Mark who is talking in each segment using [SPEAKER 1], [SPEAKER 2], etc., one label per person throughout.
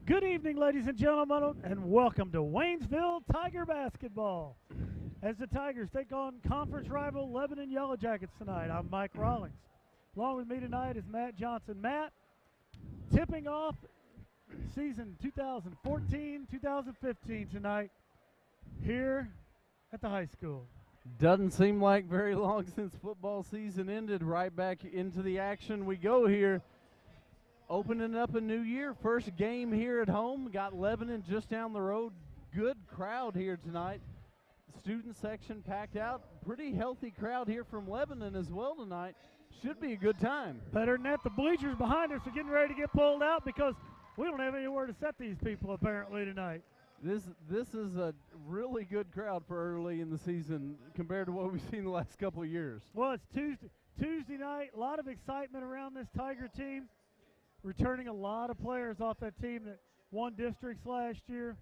[SPEAKER 1] Good evening, ladies and gentlemen, and welcome to Waynesville Tiger basketball. As the Tigers take on conference rival Lebanon Yellowjackets tonight, I'm Mike Rawlings. Along with me tonight is Matt Johnson. Matt, tipping off season 2014-2015 tonight here at the high school.
[SPEAKER 2] Doesn't seem like very long since football season ended. Right back into the action we go here. Opening up a new year, first game here at home. Got Lebanon just down the road. Good crowd here tonight. Student section packed out. Pretty healthy crowd here from Lebanon as well tonight. Should be a good time.
[SPEAKER 1] Better than that, the bleachers behind us are getting ready to get pulled out because we don't have anywhere to set these people apparently tonight.
[SPEAKER 2] This is a really good crowd for early in the season compared to what we've seen the last couple of years.
[SPEAKER 1] Well, it's Tuesday night. A lot of excitement around this Tiger team. Returning a lot of players off that team that won districts last year.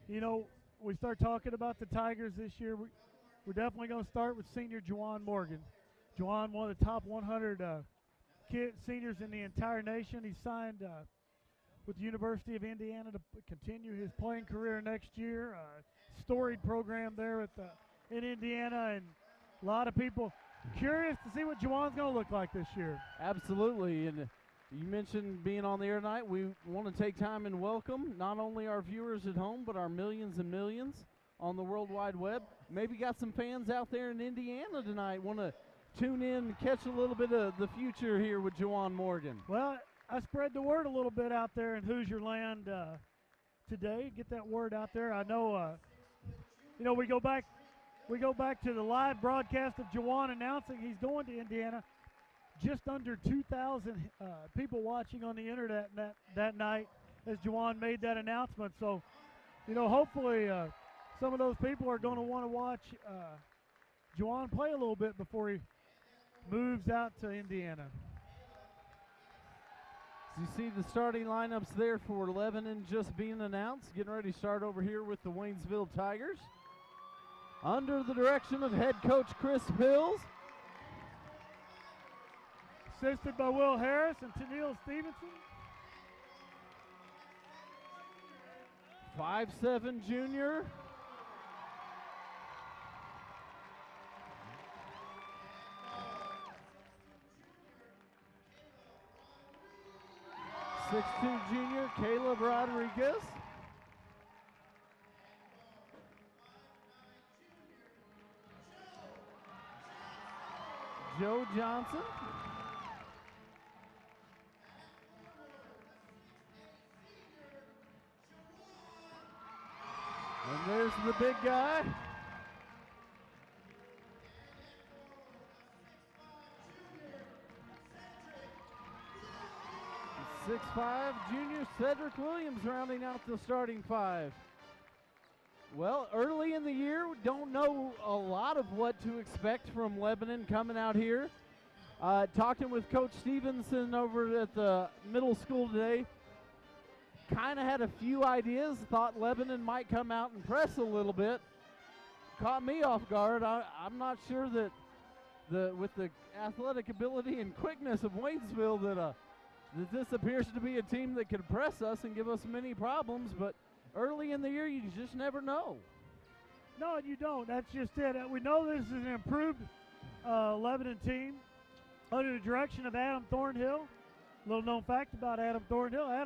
[SPEAKER 1] You know, we start talking about the Tigers this year. We're definitely going to start with senior Juwan Morgan. Juwan, one of the top 100 seniors in the entire nation. He signed with the University of Indiana to continue his playing career next year. Storied program there in Indiana, and a lot of people curious to see what Juwan's going to look like this year.
[SPEAKER 2] Absolutely, and you mentioned being on the air tonight. We want to take time and welcome not only our viewers at home, but our millions and millions on the World Wide Web. Maybe got some fans out there in Indiana tonight want to tune in and catch a little bit of the future here with Juwan Morgan.
[SPEAKER 1] Well, I spread the word a little bit out there in Hoosier Land today. Get that word out there. I know, we go back to the live broadcast of Juwan announcing he's going to Indiana. Just under 2,000 people watching on the internet that night as Juwan made that announcement. So, hopefully some of those people are going to want to watch Juwan play a little bit before he moves out to Indiana.
[SPEAKER 2] As you see the starting lineups there for Lebanon just being announced. Getting ready to start over here with the Waynesville Tigers. Under the direction of head coach Chris Pills.
[SPEAKER 1] Assisted by Will Harris and Tennille Stevenson.
[SPEAKER 2] 5'7" junior. .6'2" junior Caleb Rodriguez. Joe Johnson. And there's the big guy. The 6'5" junior Cedric Williams rounding out the starting five. Well, early in the year, we don't know a lot of what to expect from Lebanon coming out here. Talking with Coach Stevenson over at the middle school today. Kind of had a few ideas, thought Lebanon might come out and press a little bit. Caught me off guard. I'm not sure that with the athletic ability and quickness of Waynesville that this appears to be a team that could press us and give us many problems, but early in the year you just never know.
[SPEAKER 1] No, you don't. That's just it. We know this is an improved Lebanon team under the direction of Adam Thornhill. Little known fact about Adam Thornhill. I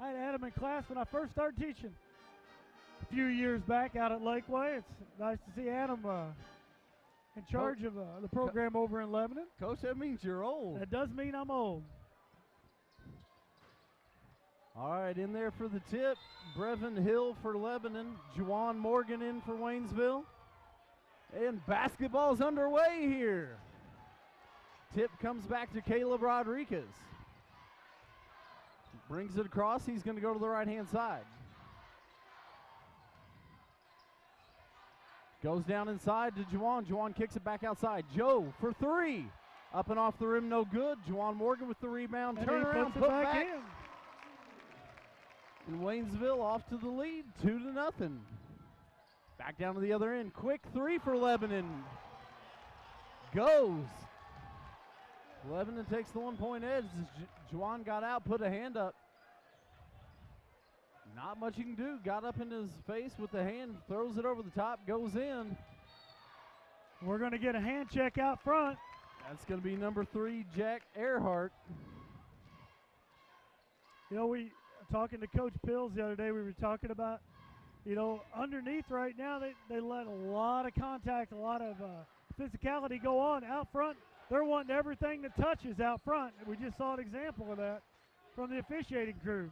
[SPEAKER 1] had Adam in class when I first started teaching a few years back out at Lakeway. It's nice to see Adam in charge of the program over in Lebanon.
[SPEAKER 2] Coach, that means you're old.
[SPEAKER 1] That does mean I'm old.
[SPEAKER 2] All right, in there for the tip, Brevin Hill for Lebanon, Juwan Morgan in for Waynesville. And basketball's underway here. Tip comes back to Caleb Rodriguez. Brings it across. He's going to go to the right-hand side. Goes down inside to Juwan. Juwan kicks it back outside. Joe for three. Up and off the rim, no good. Juwan Morgan with the rebound.
[SPEAKER 1] And
[SPEAKER 2] Turn around,
[SPEAKER 1] puts
[SPEAKER 2] put
[SPEAKER 1] it back in.
[SPEAKER 2] And Waynesville off to the lead, 2-0. Back down to the other end. Quick three for Lebanon. Goes. Lebanon takes the 1-point edge as Juwan got out, put a hand up. Not much you can do. Got up in his face with the hand, throws it over the top, goes in.
[SPEAKER 1] We're going to get a hand check out front.
[SPEAKER 2] That's going to be number 3, Jack Earhart.
[SPEAKER 1] You know, talking to Coach Pills the other day, we were talking about, you know, underneath right now, they let a lot of contact, a lot of physicality go on. Out front, they're wanting everything that touches out front. We just saw an example of that from the officiating crew.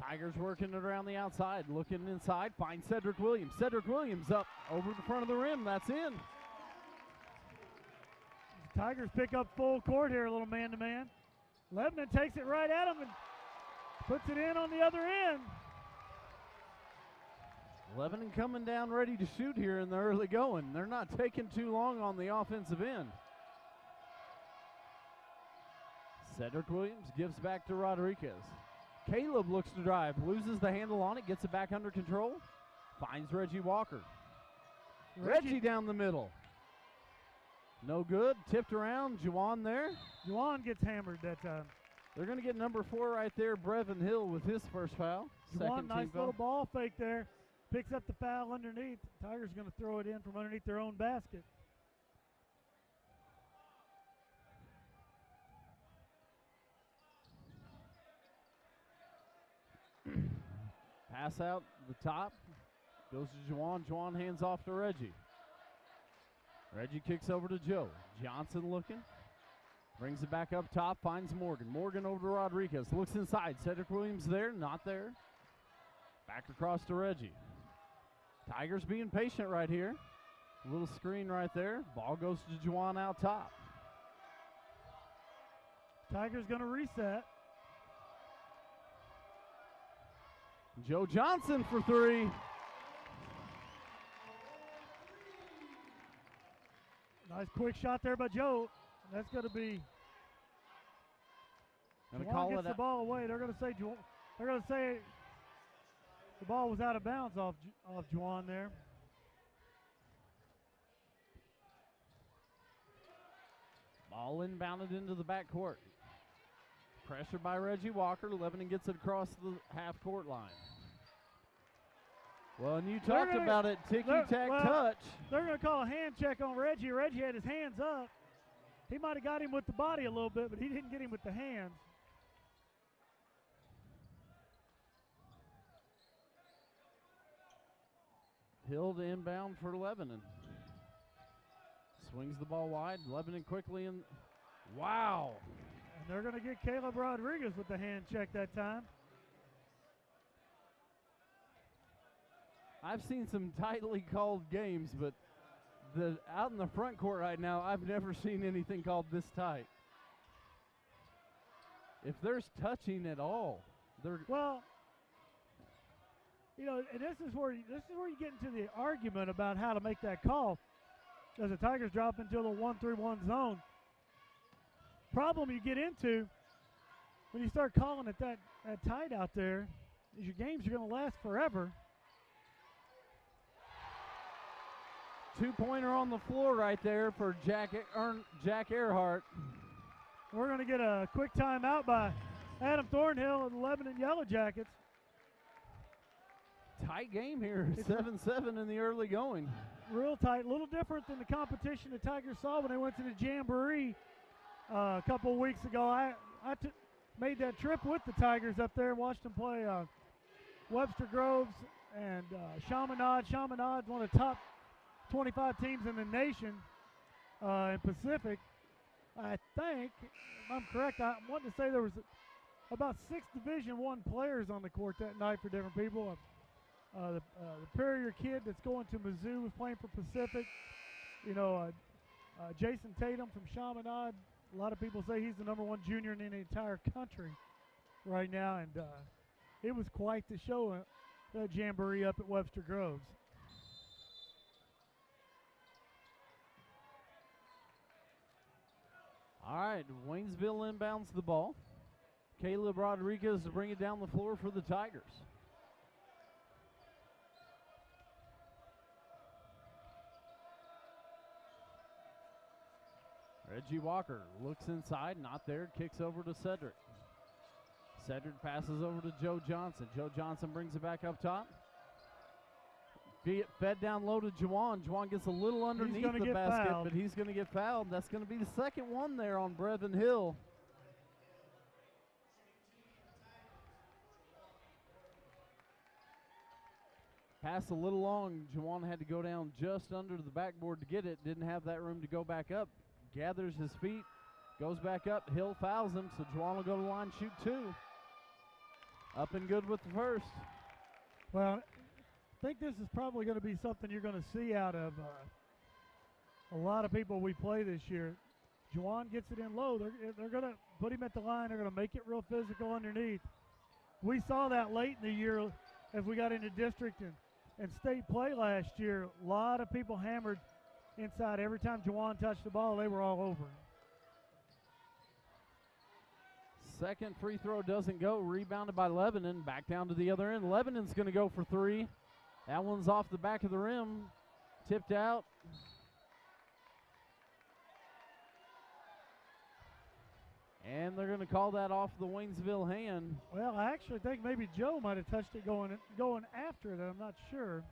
[SPEAKER 2] Tigers working it around the outside, looking inside, finds Cedric Williams. Cedric Williams up over the front of the rim. That's in.
[SPEAKER 1] The Tigers pick up full court here, a little man-to-man. Lebanon takes it right at him and puts it in on the other end.
[SPEAKER 2] Lebanon coming down ready to shoot here in the early going. They're not taking too long on the offensive end. Cedric Williams gives back to Rodriguez. Caleb looks to drive, loses the handle on it, gets it back under control, finds Reggie Walker. Reggie down the middle. No good, tipped around, Juwan there.
[SPEAKER 1] Juwan gets hammered that time.
[SPEAKER 2] They're going to get number 4 right there, Brevin Hill, with his first foul.
[SPEAKER 1] Juwan, nice little ball fake there. Picks up the foul underneath. Tigers going to throw it in from underneath their own basket.
[SPEAKER 2] Pass out the top. Goes to Juwan. Juwan hands off to Reggie. Reggie kicks over to Joe. Johnson looking. Brings it back up top. Finds Morgan. Morgan over to Rodriguez. Looks inside. Cedric Williams there. Not there. Back across to Reggie. Tigers being patient right here. A little screen right there. Ball goes to Juwan out top.
[SPEAKER 1] Tigers going to reset.
[SPEAKER 2] Joe Johnson for 3.
[SPEAKER 1] Nice quick shot there by Joe. That's going to be. Juwan gets the ball away. They're going to say the ball was out of bounds off Juwan there.
[SPEAKER 2] Ball inbounded into the backcourt. Pressure by Reggie Walker. Lebanon gets it across the half-court line. Well, and you talked about it, ticky-tack touch.
[SPEAKER 1] They're going to call a hand check on Reggie. Reggie had his hands up. He might have got him with the body a little bit, but he didn't get him with the hands.
[SPEAKER 2] Hill to inbound for Lebanon. Swings the ball wide. Lebanon quickly in. Wow.
[SPEAKER 1] And they're going to get Caleb Rodriguez with the hand check that time.
[SPEAKER 2] I've seen some tightly called games, but out in the front court right now, I've never seen anything called this tight. If there's touching at all,
[SPEAKER 1] well, you know, and this is where you get into the argument about how to make that call. As the Tigers drop into the 1-3-1 zone, problem you get into when you start calling it that tight out there is your games are going to last forever.
[SPEAKER 2] 2-pointer on the floor right there for Jack Earhart.
[SPEAKER 1] We're going to get a quick timeout by Adam Thornhill and the Lebanon Yellowjackets.
[SPEAKER 2] Tight game here, 7-7 in the early going.
[SPEAKER 1] Real tight, a little different than the competition the Tigers saw when they went to the Jamboree a couple weeks ago. I made that trip with the Tigers up there and watched them play Webster Groves and Chaminade. Chaminade, one of the top 25 teams in the nation in Pacific. I think, if I'm correct, I want to say there was about 6 Division I players on the court that night for different people. The Perrier kid that's going to Mizzou was playing for Pacific. You know, Jason Tatum from Chaminade. A lot of people say he's the #1 junior in the entire country right now, and it was quite the show, that Jamboree up at Webster Groves.
[SPEAKER 2] All right, Waynesville inbounds the ball. Caleb Rodriguez to bring it down the floor for the Tigers. Reggie Walker looks inside, not there, kicks over to Cedric. Cedric passes over to Joe Johnson. Joe Johnson brings it back up top. Fed down low to Juwan. Juwan gets a little underneath the basket, but he's going to get fouled. That's going to be the second one there on Brevin Hill. Pass a little long. Juwan had to go down just under the backboard to get it. Didn't have that room to go back up. Gathers his feet, goes back up. Hill fouls him, so Juwan will go to the line, shoot 2. Up and good with the first.
[SPEAKER 1] Well, I think this is probably going to be something you're going to see out of a lot of people we play this year. Juwan gets it in low. They're going to put him at the line. They're going to make it real physical underneath. We saw that late in the year as we got into district and state play last year. A lot of people hammered inside. Every time Juwan touched the ball, they were all over him.
[SPEAKER 2] Second free throw doesn't go. Rebounded by Lebanon. Back down to the other end. Lebanon's going to go for 3. That one's off the back of the rim. Tipped out. And they're going to call that off the Waynesville hand.
[SPEAKER 1] Well, I actually think maybe Joe might have touched it going after it. I'm not sure.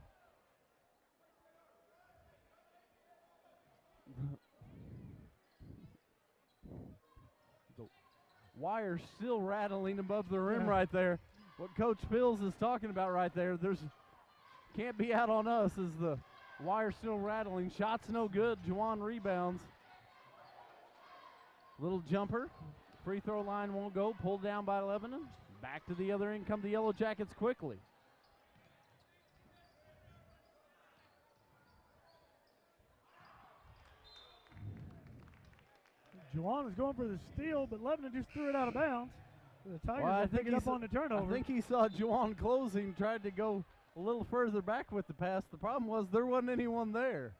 [SPEAKER 2] The wire still rattling above the rim right there. What Coach Pills is talking about right there, can't be out on us as the wire still rattling. Shot's no good. Juwan rebounds. Little jumper. Free throw line won't go. Pulled down by Lebanon. Back to the other end come the Yellow Jackets quickly.
[SPEAKER 1] Juwan was going for the steal, but Lebanon just threw it out of bounds. The Tigers will pick it up on the turnover.
[SPEAKER 2] I think he saw Juwan closing, tried to go a little further back with the pass. The problem was there wasn't anyone there.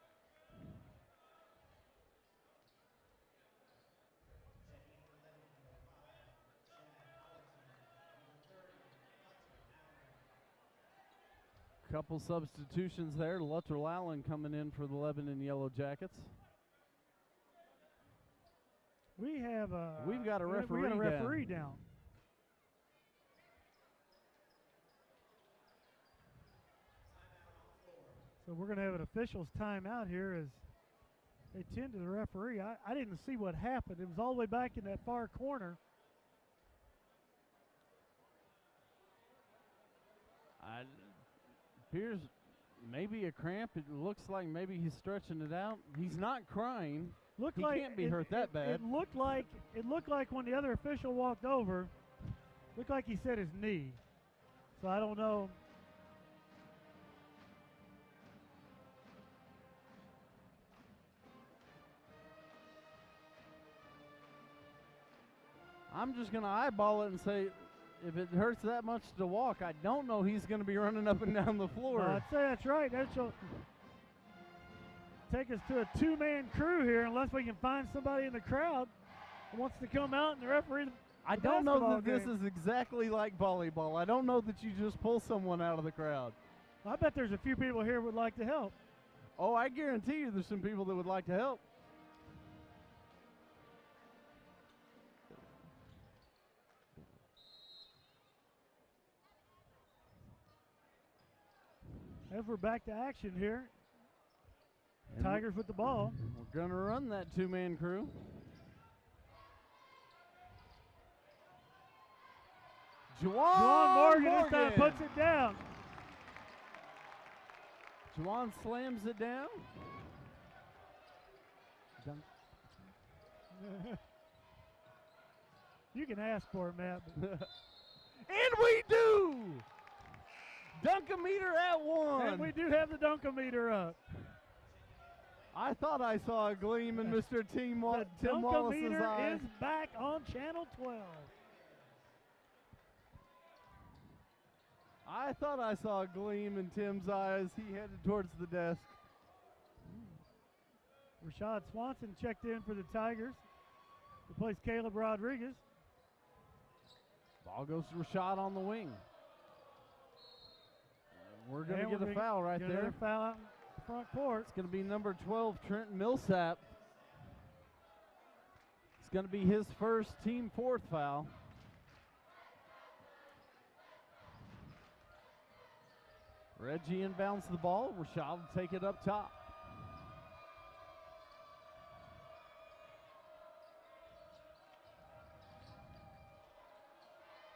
[SPEAKER 2] Couple substitutions there. Luttrell Allen coming in for the Lebanon Yellow Jackets.
[SPEAKER 1] We've
[SPEAKER 2] got a referee
[SPEAKER 1] down. So we're going to have an official's timeout here as they tend to the referee. I didn't see what happened. It was all the way back in that far corner.
[SPEAKER 2] Appears maybe a cramp. It looks like maybe he's stretching it out. He's not crying. He can't be hurt that bad.
[SPEAKER 1] It looked like when the other official walked over, looked like he said his knee. So I don't know.
[SPEAKER 2] I'm just going to eyeball it and say, if it hurts that much to walk, I don't know he's going to be running up and down the floor.
[SPEAKER 1] I'd say that's right. That shall take us to a 2-man crew here unless we can find somebody in the crowd who wants to come out and the referee.
[SPEAKER 2] I don't know that this is exactly like volleyball. I don't know that you just pull someone out of the crowd.
[SPEAKER 1] I bet there's a few people here who would like to help.
[SPEAKER 2] Oh, I guarantee you there's some people that would like to help.
[SPEAKER 1] As we're back to action here, Tigers with the ball.
[SPEAKER 2] We're going to run that 2-man crew.
[SPEAKER 1] Juwan Morgan this time puts it down.
[SPEAKER 2] Juwan slams it down.
[SPEAKER 1] You can ask for it, Matt.
[SPEAKER 2] And we do! Dunkometer at 1.
[SPEAKER 1] And we do have the dunkometer up.
[SPEAKER 2] I thought I saw a gleam in Mr. Tim Wallace's eye.
[SPEAKER 1] The dunkometer is back on Channel 12.
[SPEAKER 2] I thought I saw a gleam in Tim's eye as he headed towards the desk.
[SPEAKER 1] Rashad Swanson checked in for the Tigers. Replaced Caleb Rodriguez.
[SPEAKER 2] Ball goes to Rashad on the wing. We're going to get a foul right there.
[SPEAKER 1] Another foul out in the front court.
[SPEAKER 2] It's going to be number 12, Trenton Millsap. It's going to be his first team 4th foul. Reggie inbounds the ball. Rashad will take it up top.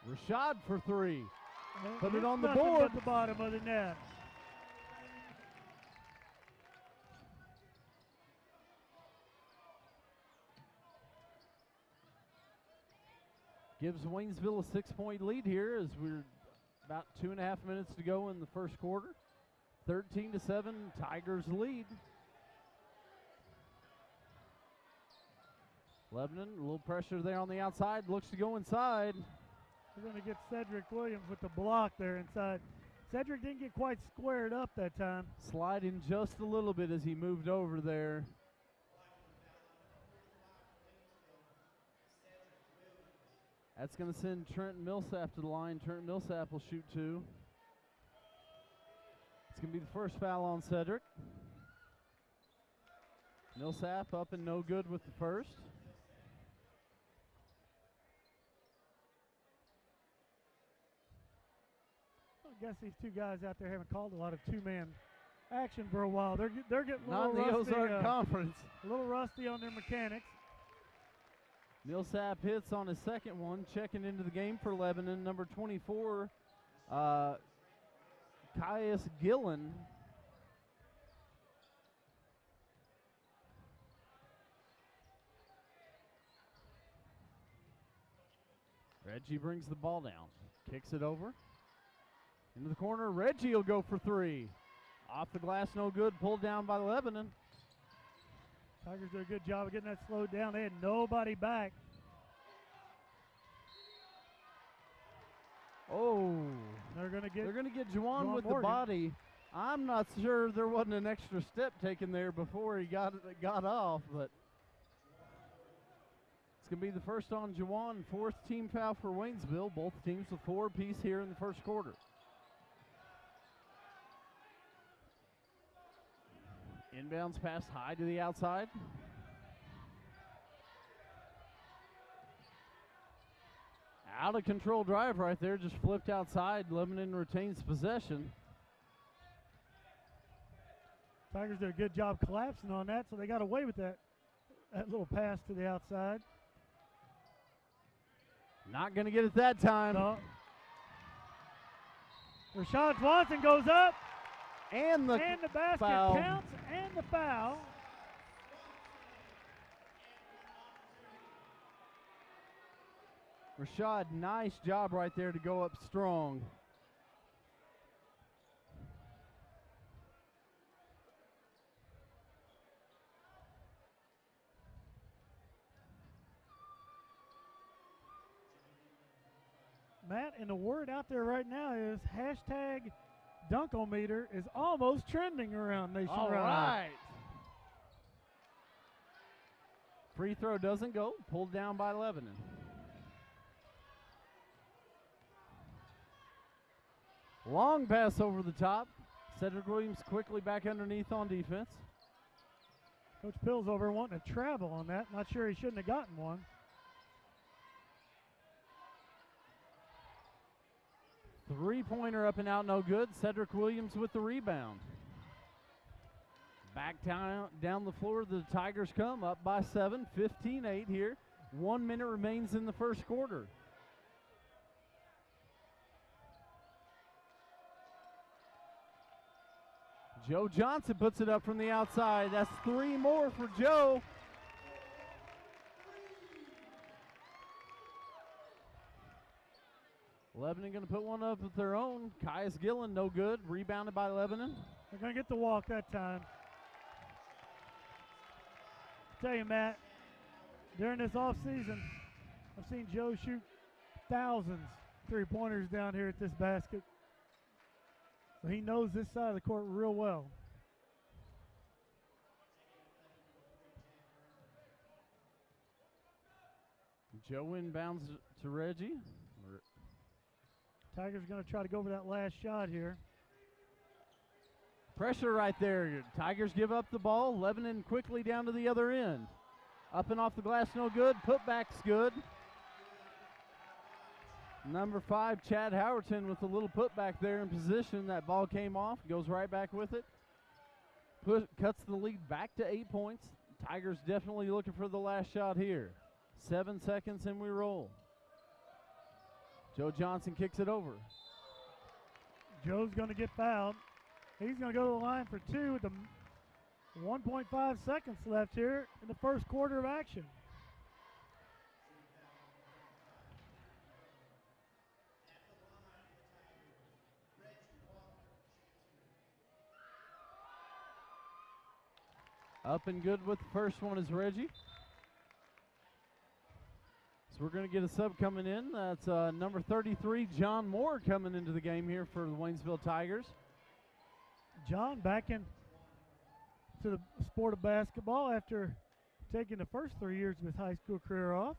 [SPEAKER 2] Rashad for three. Put it on the board.
[SPEAKER 1] At the bottom of the net.
[SPEAKER 2] Gives Waynesville a 6-point lead here as we're about 2.5 minutes to go in the first quarter. 13-7, Tigers lead. Lebanon, a little pressure there on the outside, looks to go inside.
[SPEAKER 1] We're going to get Cedric Williams with the block there inside. Cedric didn't get quite squared up that time.
[SPEAKER 2] Sliding just a little bit as he moved over there. That's going to send Trenton Millsap to the line. Trenton Millsap will shoot two. It's going to be the first foul on Cedric. Millsap up and no good with the first.
[SPEAKER 1] I guess these two guys out there haven't called a lot of two-man action for a while. They're getting a
[SPEAKER 2] Not
[SPEAKER 1] little
[SPEAKER 2] in the
[SPEAKER 1] rusty.
[SPEAKER 2] Ozark Conference.
[SPEAKER 1] A little rusty on their mechanics.
[SPEAKER 2] Millsap hits on his second one, checking into the game for Lebanon. Number 24, Caius Gillen. Reggie brings the ball down, kicks it over. Into the corner, Reggie will go for three. Off the glass, no good, pulled down by Lebanon.
[SPEAKER 1] Tigers do a good job of getting that slowed down. They had nobody back.
[SPEAKER 2] Oh,
[SPEAKER 1] they're going to
[SPEAKER 2] get Juwan with
[SPEAKER 1] Morgan.
[SPEAKER 2] the body. I'm not sure there wasn't an extra step taken there before he got off, but it's going to be the first on Juwan, fourth team foul for Waynesville. Both teams with 4 apiece here in the first quarter. Inbounds pass high to the outside. Out of control drive right there, just flipped outside. Lebanon retains possession.
[SPEAKER 1] Tigers did a good job collapsing on that, so they got away with that little pass to the outside.
[SPEAKER 2] Not going to get it that time.
[SPEAKER 1] No. Rashad Swanson goes up.
[SPEAKER 2] And the
[SPEAKER 1] basket
[SPEAKER 2] foul.
[SPEAKER 1] Counts and the foul.
[SPEAKER 2] Rashad, nice job right there to go up strong.
[SPEAKER 1] Matt, and the word out there right now is hashtag Dunkometer is almost trending around Nationwide.
[SPEAKER 2] All right. Free throw doesn't go. Pulled down by Lebanon. Long pass over the top. Cedric Williams quickly back underneath on defense.
[SPEAKER 1] Coach Pill's over wanting to travel on that. Not sure he shouldn't have gotten one.
[SPEAKER 2] Three-pointer up and out, no good. Cedric Williams with the rebound. Back down the floor, the Tigers come up by 7, 15-8 here. 1 minute remains in the first quarter. Joe Johnson puts it up from the outside. That's 3 more for Joe. Lebanon going to put one up with their own. Caius Gillen, no good. Rebounded by Lebanon.
[SPEAKER 1] They're going to get the walk that time. I'll tell you, Matt, during this offseason, I've seen Joe shoot thousands three-pointers down here at this basket. So he knows this side of the court real well.
[SPEAKER 2] Joe inbounds to Reggie.
[SPEAKER 1] Tigers going to try to go for that last shot here.
[SPEAKER 2] Pressure right there. Tigers give up the ball. Lebanon quickly down to the other end. Up and off the glass, no good. Putback's good. Number 5, Chad Howerton, with a little putback there in position. That ball came off, goes right back with it. Cuts the lead back to 8 points. Tigers definitely looking for the last shot here. 7 seconds and we roll. Joe Johnson kicks it over.
[SPEAKER 1] Joe's going to get fouled. He's going to go to the line for 2 with the 1.5 seconds left here in the first quarter of action.
[SPEAKER 2] Up and good with the first one is Reggie. So we're going to get a sub coming in. That's number 33, John Moore, coming into the game here for the Waynesville Tigers.
[SPEAKER 1] John back into the sport of basketball after taking the first 3 years of his high school career off.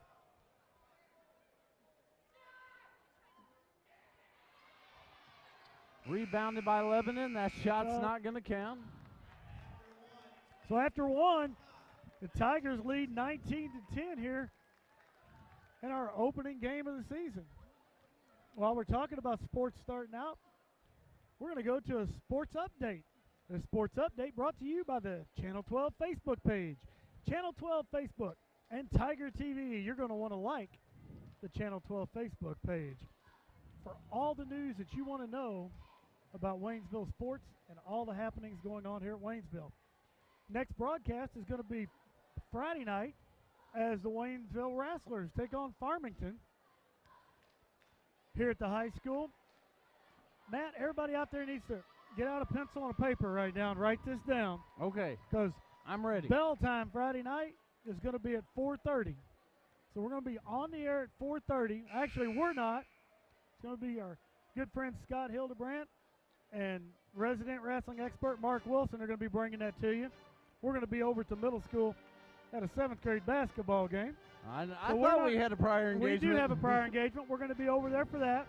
[SPEAKER 2] Rebounded by Lebanon. That shot's not going to count.
[SPEAKER 1] So after 1, the Tigers lead 19-10 here in our opening game of the season. While we're talking about sports starting out, we're going to go to a sports update. The sports update brought to you by the Channel 12 Facebook page. Channel 12 Facebook and TigerTV. You're going to want to like the Channel 12 Facebook page for all the news that you want to know about Waynesville sports and all the happenings going on here at Waynesville. Next broadcast is going to be Friday night as the Waynesville Wrestlers take on Farmington here at the high school. Matt, everybody out there needs to get out a pencil and a paper right now and write this down.
[SPEAKER 2] Okay.
[SPEAKER 1] Because
[SPEAKER 2] I'm ready.
[SPEAKER 1] Bell time Friday night is going to be at 4:30. So we're going to be on the air at 4:30. Actually, we're not. It's going to be our good friend Scott Hildebrandt and resident wrestling expert Mark Wilson are going to be bringing that to you. We're going to be over at the middle school at a 7th grade basketball game.
[SPEAKER 2] I thought we had a prior engagement.
[SPEAKER 1] We do have a prior engagement. We're going to be over there for that.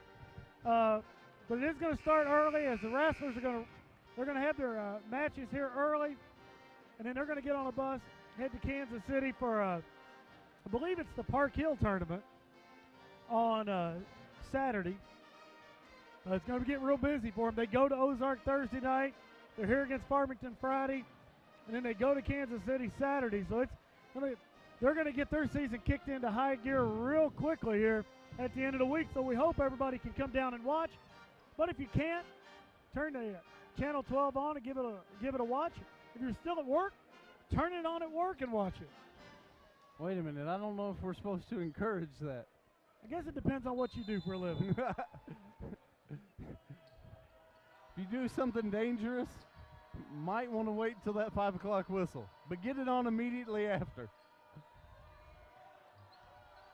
[SPEAKER 1] But it is going to start early as the wrestlers are going to have their matches here early, and then they're going to get on a bus, head to Kansas City for I believe it's the Park Hill tournament on Saturday. It's going to get real busy for them. They go to Ozark Thursday night. They're here against Farmington Friday, and then they go to Kansas City Saturday. So they're going to get their season kicked into high gear real quickly here at the end of the week. So we hope everybody can come down and watch. But if you can't, turn the Channel 12 on and give it a watch. If you're still at work, turn it on at work and watch it.
[SPEAKER 2] Wait a minute. I don't know if we're supposed to encourage that.
[SPEAKER 1] I guess it depends on what you do for a living.
[SPEAKER 2] If you do something dangerous, you might want to wait till that 5 o'clock whistle. But get it on immediately after.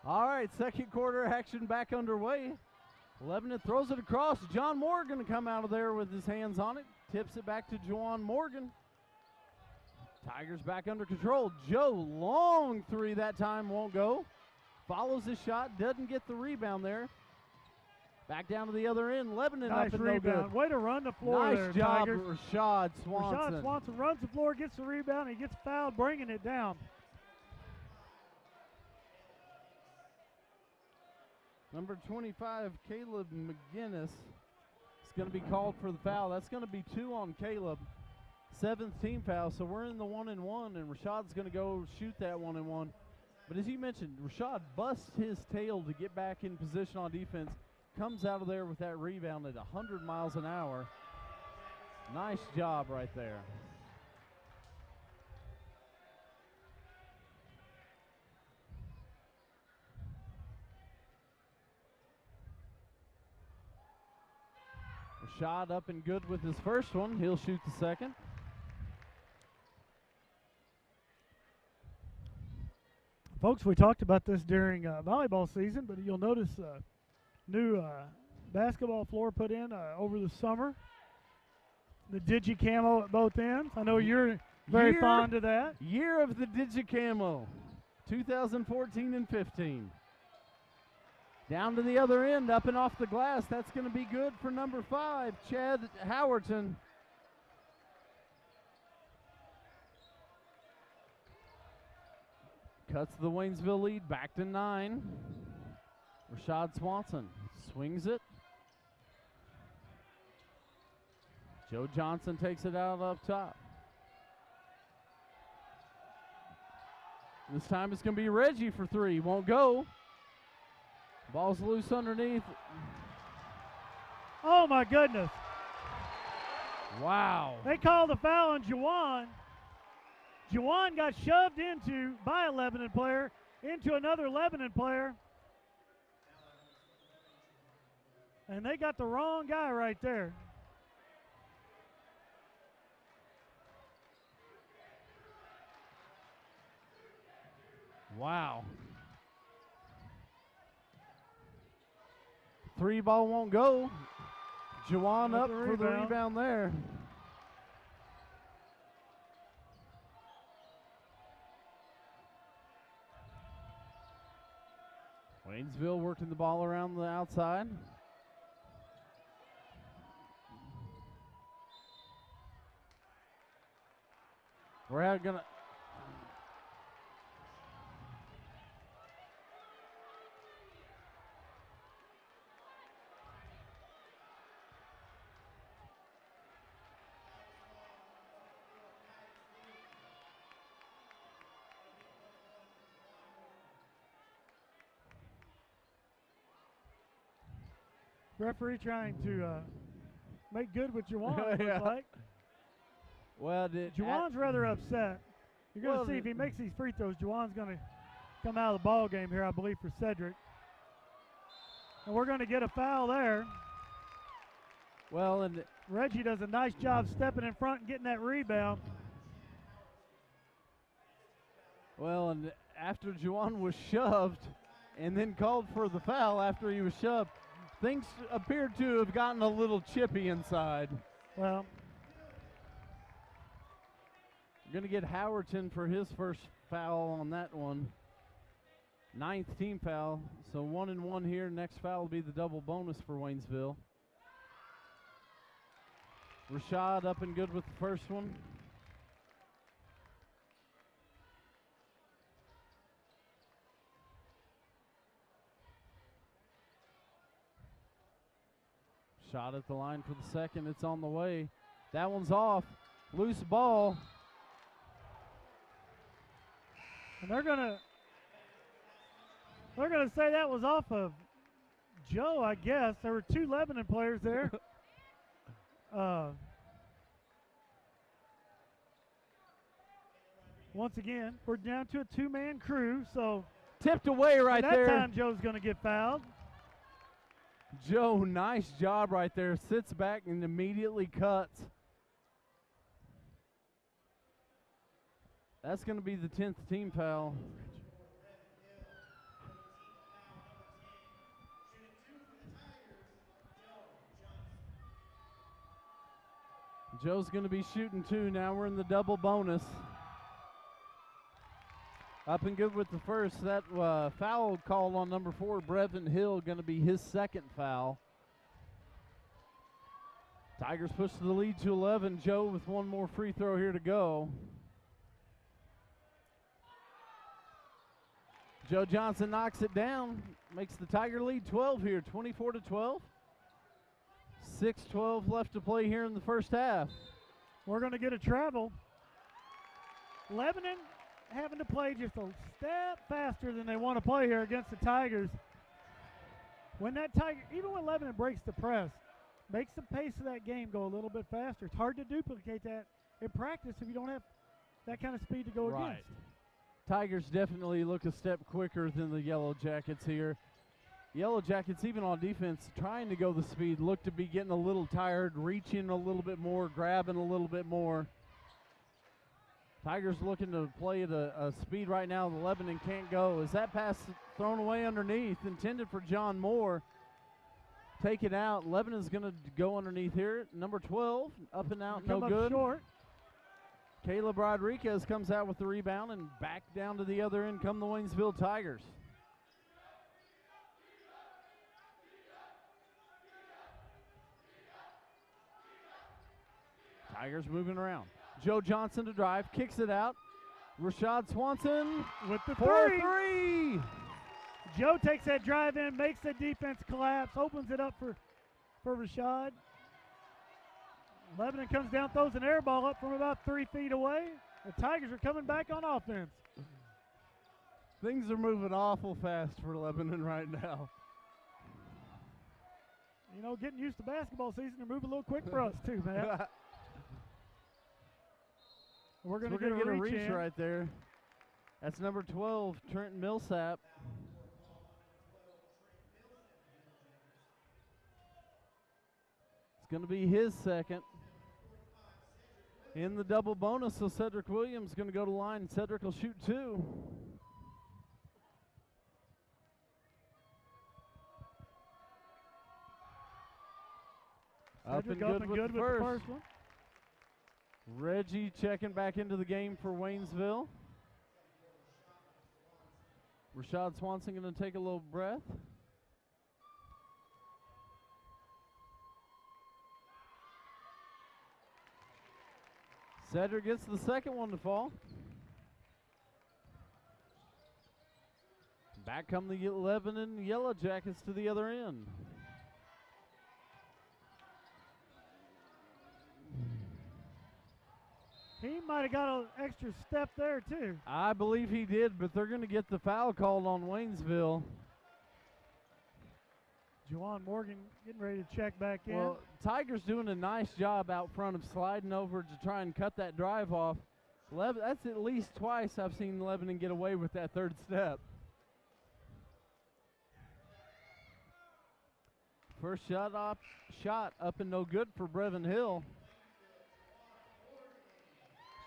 [SPEAKER 2] All right, second quarter action back underway. Lebanon throws it across. John Moore going to come out of there with his hands on it. Tips it back to Juwan Morgan. Tigers back under control. Joe, long three that time, won't go. Follows his shot, doesn't get the rebound there. Back down to the other end. Lebanon
[SPEAKER 1] nice
[SPEAKER 2] up and
[SPEAKER 1] rebound.
[SPEAKER 2] no good.
[SPEAKER 1] Way to run the floor
[SPEAKER 2] nice
[SPEAKER 1] there,
[SPEAKER 2] job,
[SPEAKER 1] Tigers.
[SPEAKER 2] Rashad Swanson.
[SPEAKER 1] Rashad Swanson runs the floor, gets the rebound, and he gets fouled, bringing it down.
[SPEAKER 2] Number 25, Caleb McGinnis, is going to be called for the foul. That's going to be 2 on Caleb. 7th team foul, so we're in the 1-and-1, and Rashad's going to go shoot that 1-and-1. But as you mentioned, Rashad busts his tail to get back in position on defense, comes out of there with that rebound at 100 miles an hour. Nice job right there. Rashad up and good with his first one. He'll shoot the second.
[SPEAKER 1] Folks, we talked about this during volleyball season, but you'll notice new basketball floor put in over the summer. The Digi-Camo at both ends. I know you're very fond of that.
[SPEAKER 2] Year of the Digi-Camo, 2014 and 15. Down to the other end, up and off the glass. That's going to be good for number 5, Chad Howerton. Cuts the Waynesville lead back to 9. Rashad Swanson swings it. Joe Johnson takes it out up top. This time it's going to be Reggie for three. Won't go. Ball's loose underneath.
[SPEAKER 1] Oh, my goodness.
[SPEAKER 2] Wow.
[SPEAKER 1] They called the foul on Juwan. Juwan got shoved by a Lebanon player into another Lebanon player. And they got the wrong guy right there.
[SPEAKER 2] Wow. Three ball won't go. Juwan up for the rebound there. Waynesville working the ball around the outside. We're going to...
[SPEAKER 1] Referee trying to make good with Juwan,
[SPEAKER 2] Yeah.
[SPEAKER 1] looks like.
[SPEAKER 2] Well,
[SPEAKER 1] Juwan's rather upset. You're going to see if he makes these free throws, Juwan's going to come out of the ball game here, I believe, for Cedric. And we're going to get a foul there.
[SPEAKER 2] Well, and
[SPEAKER 1] Reggie does a nice job stepping in front and getting that rebound.
[SPEAKER 2] Well, and after Juwan was shoved and then called for the foul after he was shoved, things appeared to have gotten a little chippy inside.
[SPEAKER 1] Well,
[SPEAKER 2] we're going to get Howerton for his first foul on that one. 9th team foul. So 1 and 1 here. Next foul will be the double bonus for Waynesville. Rashad up and good with the first one. Shot at the line for the second. It's on the way. That one's off. Loose ball.
[SPEAKER 1] and they're gonna say that was off of Joe, I guess. There were two Lebanon players there. Once again, we're down to a two-man crew, so
[SPEAKER 2] tipped away right there.
[SPEAKER 1] That time Joe's going to get fouled.
[SPEAKER 2] Joe, nice job right there. Sits back and immediately cuts. That's going to be the 10th team foul. Joe's going to be shooting two. Now we're in the double bonus. Up and good with the first. That foul call on number 4, Brevin Hill, going to be his second foul. Tigers push the lead to 11. Joe with one more free throw here to go. Joe Johnson knocks it down, makes the Tiger lead 12 here, 24-12. 6:12 left to play here in the first half.
[SPEAKER 1] We're going to get a travel. Lebanon having to play just a step faster than they want to play here against the Tigers. When that Tiger, even when Lebanon breaks the press, makes the pace of that game go a little bit faster. It's hard to duplicate that in practice if you don't have that kind of speed to go against.
[SPEAKER 2] Tigers definitely look a step quicker than the Yellowjackets here. Yellowjackets, even on defense, trying to go the speed, look to be getting a little tired, reaching a little bit more, grabbing a little bit more. Tigers looking to play at a speed right now the Lebanon can't go. Is that pass thrown away underneath, intended for John Moore? Take it out. Lebanon's going to go underneath here. Number 12, up and out, no good.
[SPEAKER 1] Short.
[SPEAKER 2] Caleb Rodriguez comes out with the rebound, and back down to the other end come the Waynesville Tigers. Tigers moving around. Joe Johnson to drive, kicks it out. Rashad Swanson
[SPEAKER 1] with the
[SPEAKER 2] for three.
[SPEAKER 1] Joe takes that drive in, makes the defense collapse, opens it up for Rashad. Lebanon comes down, throws an air ball up from about 3 feet away. The Tigers are coming back on offense.
[SPEAKER 2] Things are moving awful fast for Lebanon right now.
[SPEAKER 1] You know, getting used to basketball season, they're moving a little quick for us too, man. We're going to get a reach
[SPEAKER 2] right there. That's number 12, Trenton Millsap. It's going to be his second. In the double bonus, so Cedric Williams going to go to the line. Cedric will shoot 2. Up and good with the first one. Reggie checking back into the game for Waynesville. Rashad Swanson going to take a little breath. Cedric gets the second one to fall. Back come the Lebanon Yellowjackets to the other end.
[SPEAKER 1] He might have got an extra step there, too.
[SPEAKER 2] I believe he did, but they're going to get the foul called on Waynesville.
[SPEAKER 1] Juwan Morgan getting ready to check back in.
[SPEAKER 2] Well, Tigers doing a nice job out front of sliding over to try and cut that drive off. That's at least twice I've seen Lebanon get away with that third step. First shot up and no good for Brevin Hill.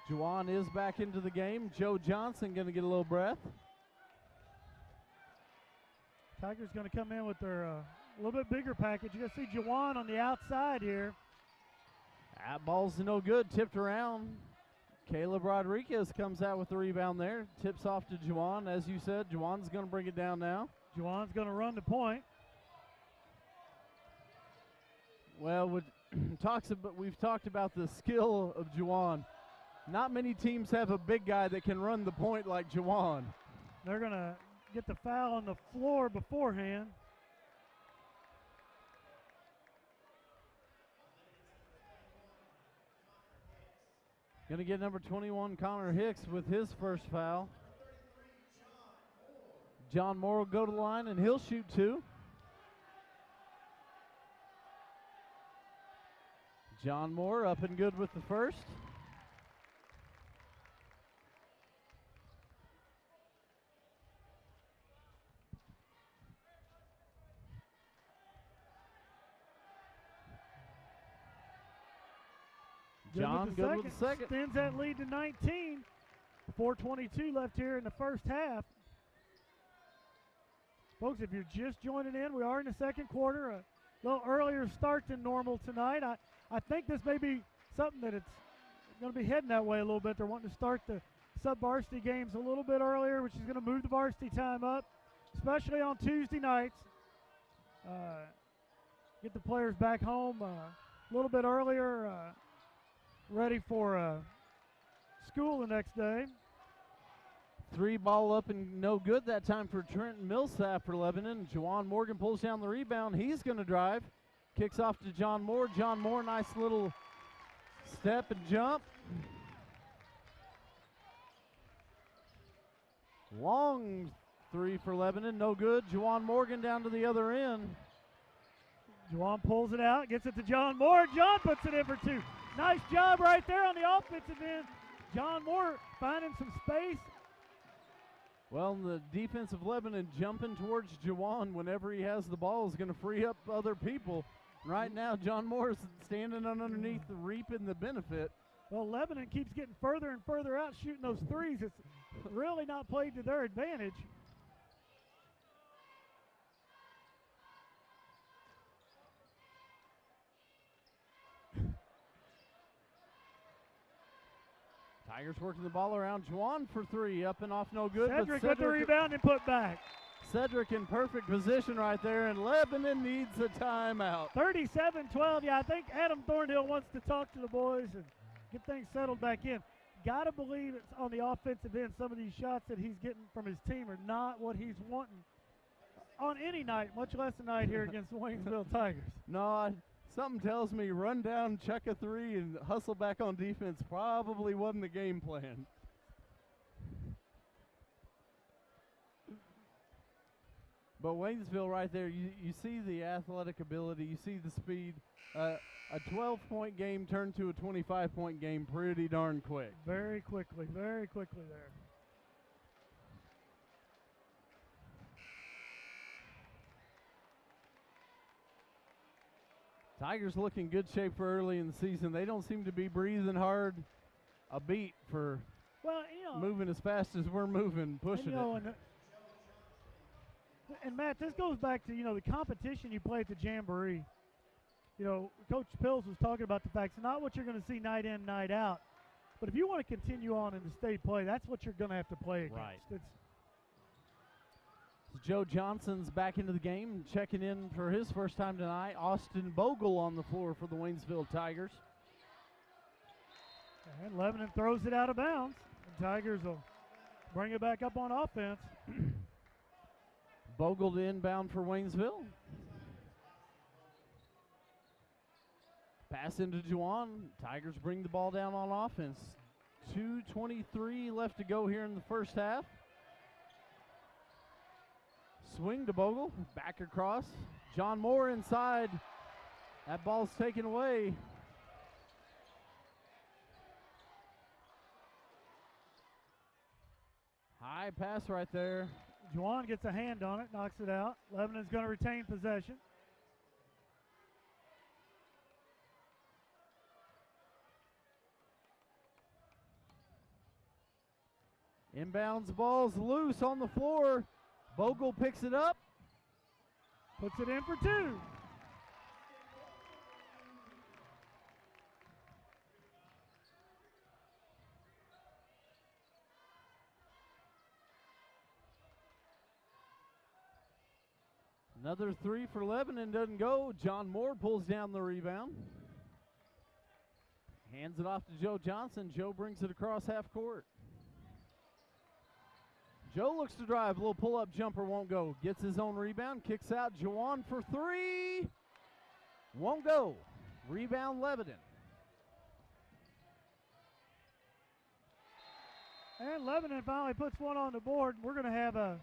[SPEAKER 2] Juwan is back into the game. Joe Johnson going to get a little breath.
[SPEAKER 1] Tigers going to come in with their a little bit bigger package. You're going to see Juwan on the outside here.
[SPEAKER 2] That ball's no good. Tipped around. Caleb Rodriguez comes out with the rebound there. Tips off to Juwan. As you said, Juwan's going to bring it down now.
[SPEAKER 1] Juwan's going to run the point.
[SPEAKER 2] Well, we've talked about the skill of Juwan. Not many teams have a big guy that can run the point like Juwan.
[SPEAKER 1] They're going to get the foul on the floor beforehand.
[SPEAKER 2] Going to get number 21, Connor Hicks, with his first foul. John Moore will go to the line, and he'll shoot 2. John Moore up and good with the first. John good with the second.
[SPEAKER 1] Extends that lead to 19. 4:22 left here in the first half. Folks, if you're just joining in, we are in the second quarter. A little earlier start than normal tonight. I think this may be something that it's going to be heading that way a little bit. They're wanting to start the sub-varsity games a little bit earlier, which is going to move the varsity time up, especially on Tuesday nights. Get the players back home a little bit earlier, ready for school the next day.
[SPEAKER 2] 3 ball up and no good that time for Trenton Millsap for Lebanon. Juwan Morgan pulls down the rebound. He's going to drive. Kicks off to John Moore. John Moore, nice little step and jump. Long 3 for Lebanon, no good. Juwan Morgan down to the other end.
[SPEAKER 1] Juwan pulls it out, gets it to John Moore. John puts it in for 2. Nice job right there on the offensive end. John Moore finding some space.
[SPEAKER 2] Well, the defense of Lebanon jumping towards Juwan whenever he has the ball is going to free up other people. Right now, John Moore is standing underneath, reaping the benefit.
[SPEAKER 1] Well, Lebanon keeps getting further and further out, shooting those threes. It's really not played to their advantage.
[SPEAKER 2] Tigers working the ball around. Juwan for 3, up and off, no good.
[SPEAKER 1] Cedric with the rebound and put back.
[SPEAKER 2] Cedric in perfect position right there, and Lebanon needs a timeout.
[SPEAKER 1] 37-12. Yeah, I think Adam Thornhill wants to talk to the boys and get things settled back in. Got to believe it's on the offensive end. Some of these shots that he's getting from his team are not what he's wanting. on any night, much less a night here against the Waynesville Tigers.
[SPEAKER 2] No, something tells me run down, chuck a three, and hustle back on defense probably wasn't the game plan. But Waynesville right there, you see the athletic ability, you see the speed. A 12-point game turned to a 25-point game pretty darn quick.
[SPEAKER 1] Very quickly there.
[SPEAKER 2] Tigers look in good shape for early in the season. They don't seem to be breathing hard a beat for moving as fast as we're moving, pushing it.
[SPEAKER 1] And Matt, this goes back to, the competition you play at the Jamboree. Coach Pills was talking about the fact it's not what you're going to see night in, night out. But if you want to continue on in the state play, that's what you're going to have to play against.
[SPEAKER 2] Right. Joe Johnson's back into the game, checking in for his first time tonight. Austin Bogle on the floor for the Waynesville Tigers.
[SPEAKER 1] And Lebanon throws it out of bounds. The Tigers will bring it back up on offense.
[SPEAKER 2] Bogle to inbound for Waynesville. Pass into Juwan. Tigers bring the ball down on offense. 2:23 left to go here in the first half. Swing to Bogle. Back across. John Moore inside. That ball's taken away. High pass right there.
[SPEAKER 1] Juwan gets a hand on it, knocks it out. Lebanon's going to retain possession.
[SPEAKER 2] Inbounds ball's loose on the floor. Bogle picks it up.
[SPEAKER 1] Puts it in for two.
[SPEAKER 2] Another three for Lebanon doesn't go. John Moore pulls down the rebound. Hands it off to Joe Johnson. Joe brings it across half court. Joe looks to drive. A little pull-up jumper won't go. Gets his own rebound. Kicks out. Juwan for three. Won't go. Rebound Lebanon.
[SPEAKER 1] And Lebanon finally puts one on the board. We're going to have a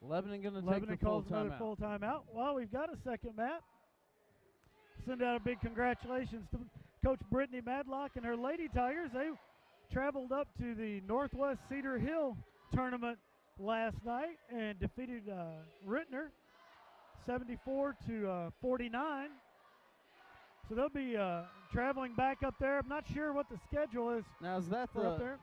[SPEAKER 2] Lebanon going to take the full
[SPEAKER 1] calls another full timeout. Well, we've got a second, Matt. Send out a big congratulations to Coach Brittany Madlock and her Lady Tigers. They traveled up to the Northwest Cedar Hill tournament last night and defeated Rittner 74-49. So they'll be traveling back up there. I'm not sure what the schedule is.
[SPEAKER 2] Now, is that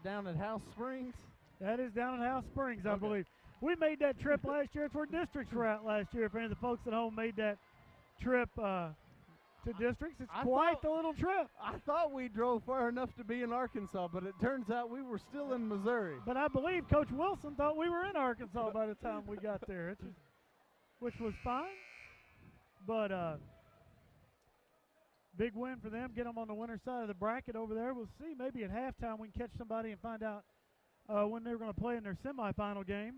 [SPEAKER 2] down at House Springs?
[SPEAKER 1] That is down at House Springs, I believe. We made that trip last year. It's where districts were at last year. If any of the folks at home made that trip to districts, it's quite the little trip.
[SPEAKER 2] I thought we drove far enough to be in Arkansas, but it turns out we were still in Missouri.
[SPEAKER 1] But I believe Coach Wilson thought we were in Arkansas by the time we got there, which was fine. But big win for them. Get them on the winner's side of the bracket over there. We'll see. Maybe at halftime we can catch somebody and find out when they're going to play in their semifinal game.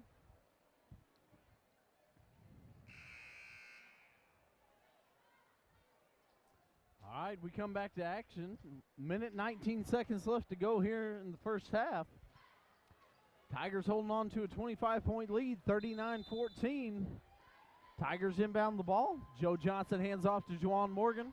[SPEAKER 2] All right, we come back to action. Minute 19 seconds left to go here in the first half. Tigers holding on to a 25-point lead, 39-14. Tigers inbound the ball. Joe Johnson hands off to Juwan Morgan.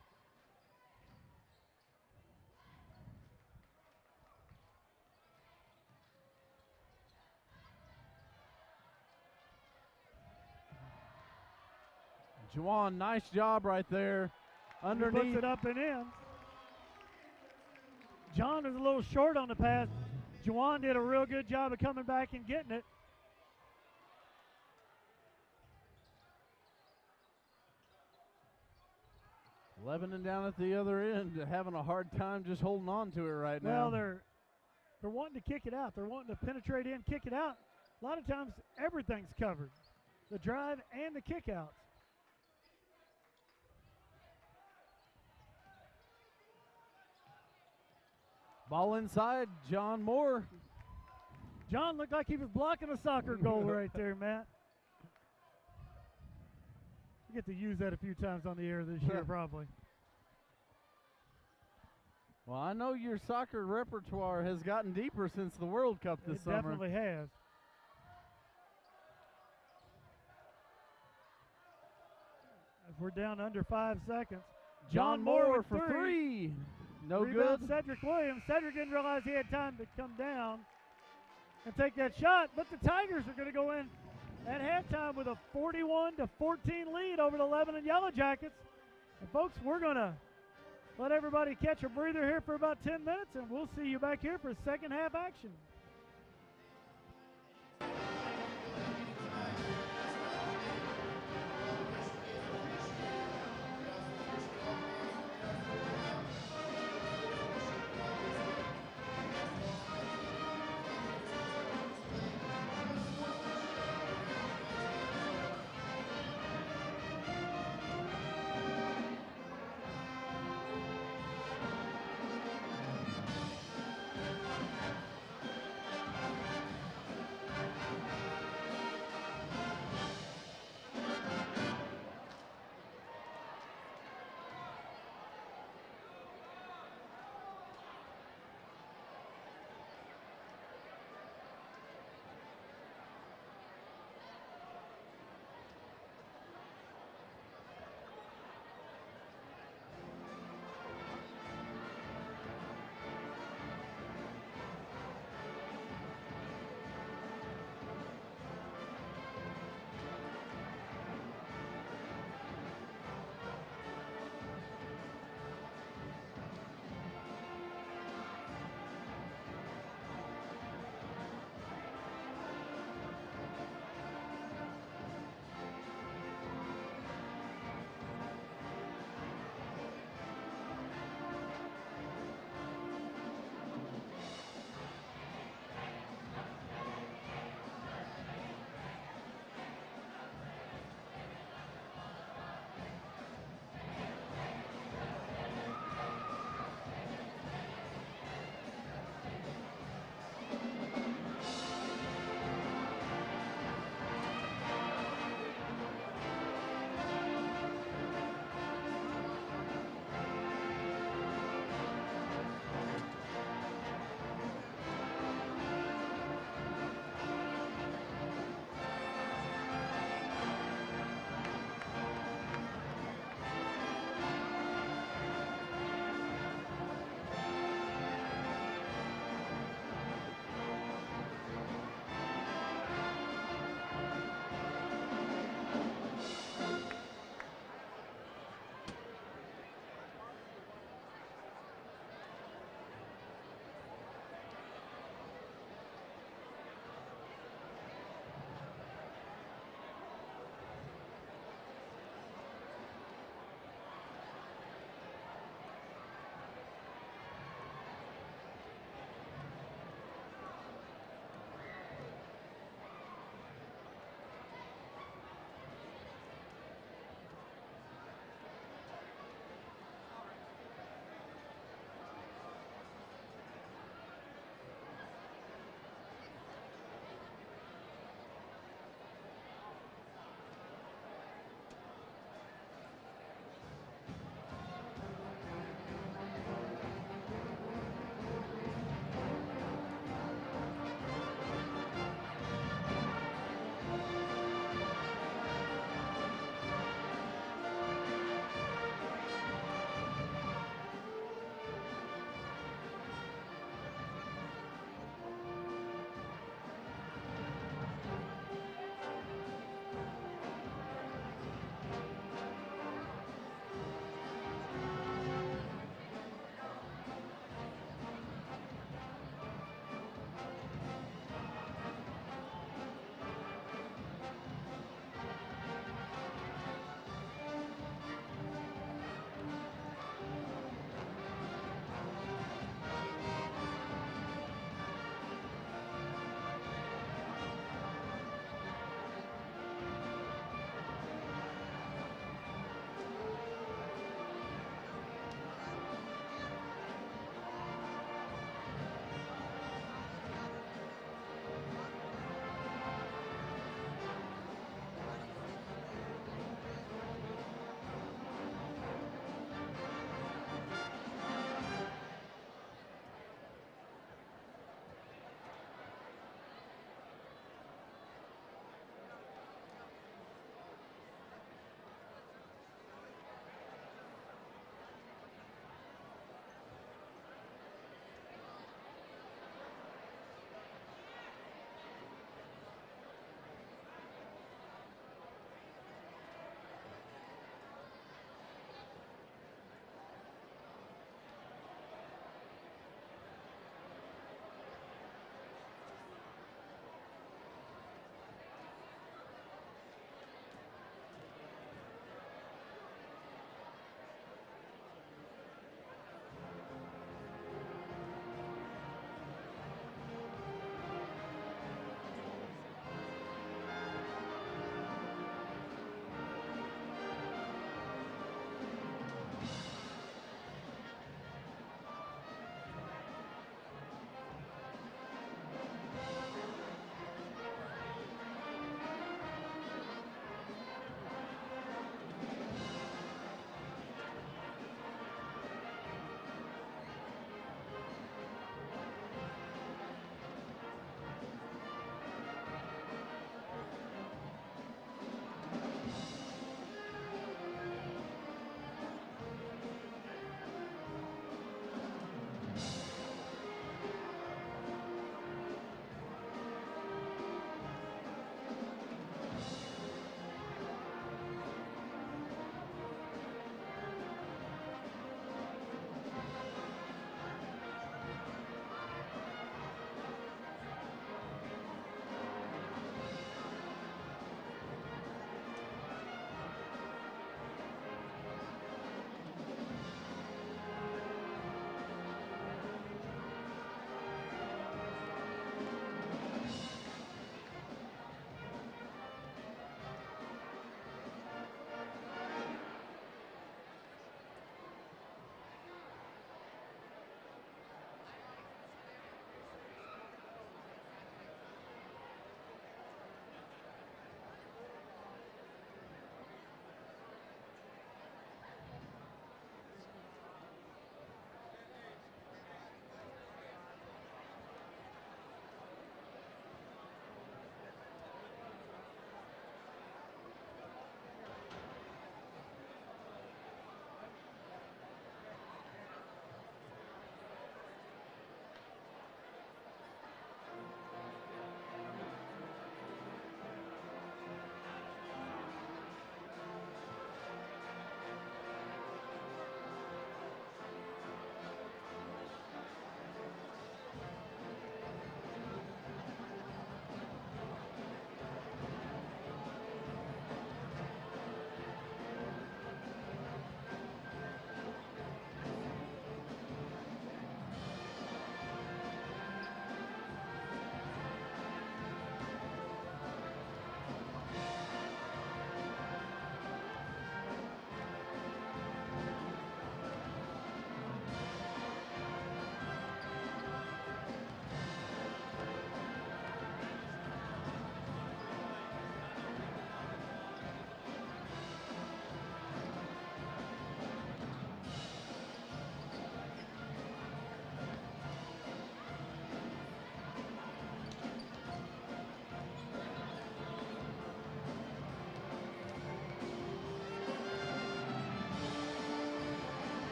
[SPEAKER 2] Juwan, nice job right there. Underneath.
[SPEAKER 1] He puts it up and in. John is a little short on the pass. Juwan did a real good job of coming back and getting it.
[SPEAKER 2] Lebanon down at the other end having a hard time just holding on to it right now.
[SPEAKER 1] Well, they're wanting to kick it out. They're wanting to penetrate in, kick it out. A lot of times everything's covered. The drive and the kick outs.
[SPEAKER 2] Ball inside, John Moore.
[SPEAKER 1] John looked like he was blocking a soccer goal right there, Matt. We get to use that a few times on the air this year, probably.
[SPEAKER 2] Well, I know your soccer repertoire has gotten deeper since the World Cup this summer.
[SPEAKER 1] It definitely has. As we're down under 5 seconds.
[SPEAKER 2] John Moore for three. No
[SPEAKER 1] Rebound
[SPEAKER 2] good.
[SPEAKER 1] Cedric Williams. Cedric didn't realize he had time to come down and take that shot, but the Tigers are going to go in at halftime with a 41-14 lead over the Lebanon Yellowjackets. And folks, we're going to let everybody catch a breather here for about 10 minutes, and we'll see you back here for second half action.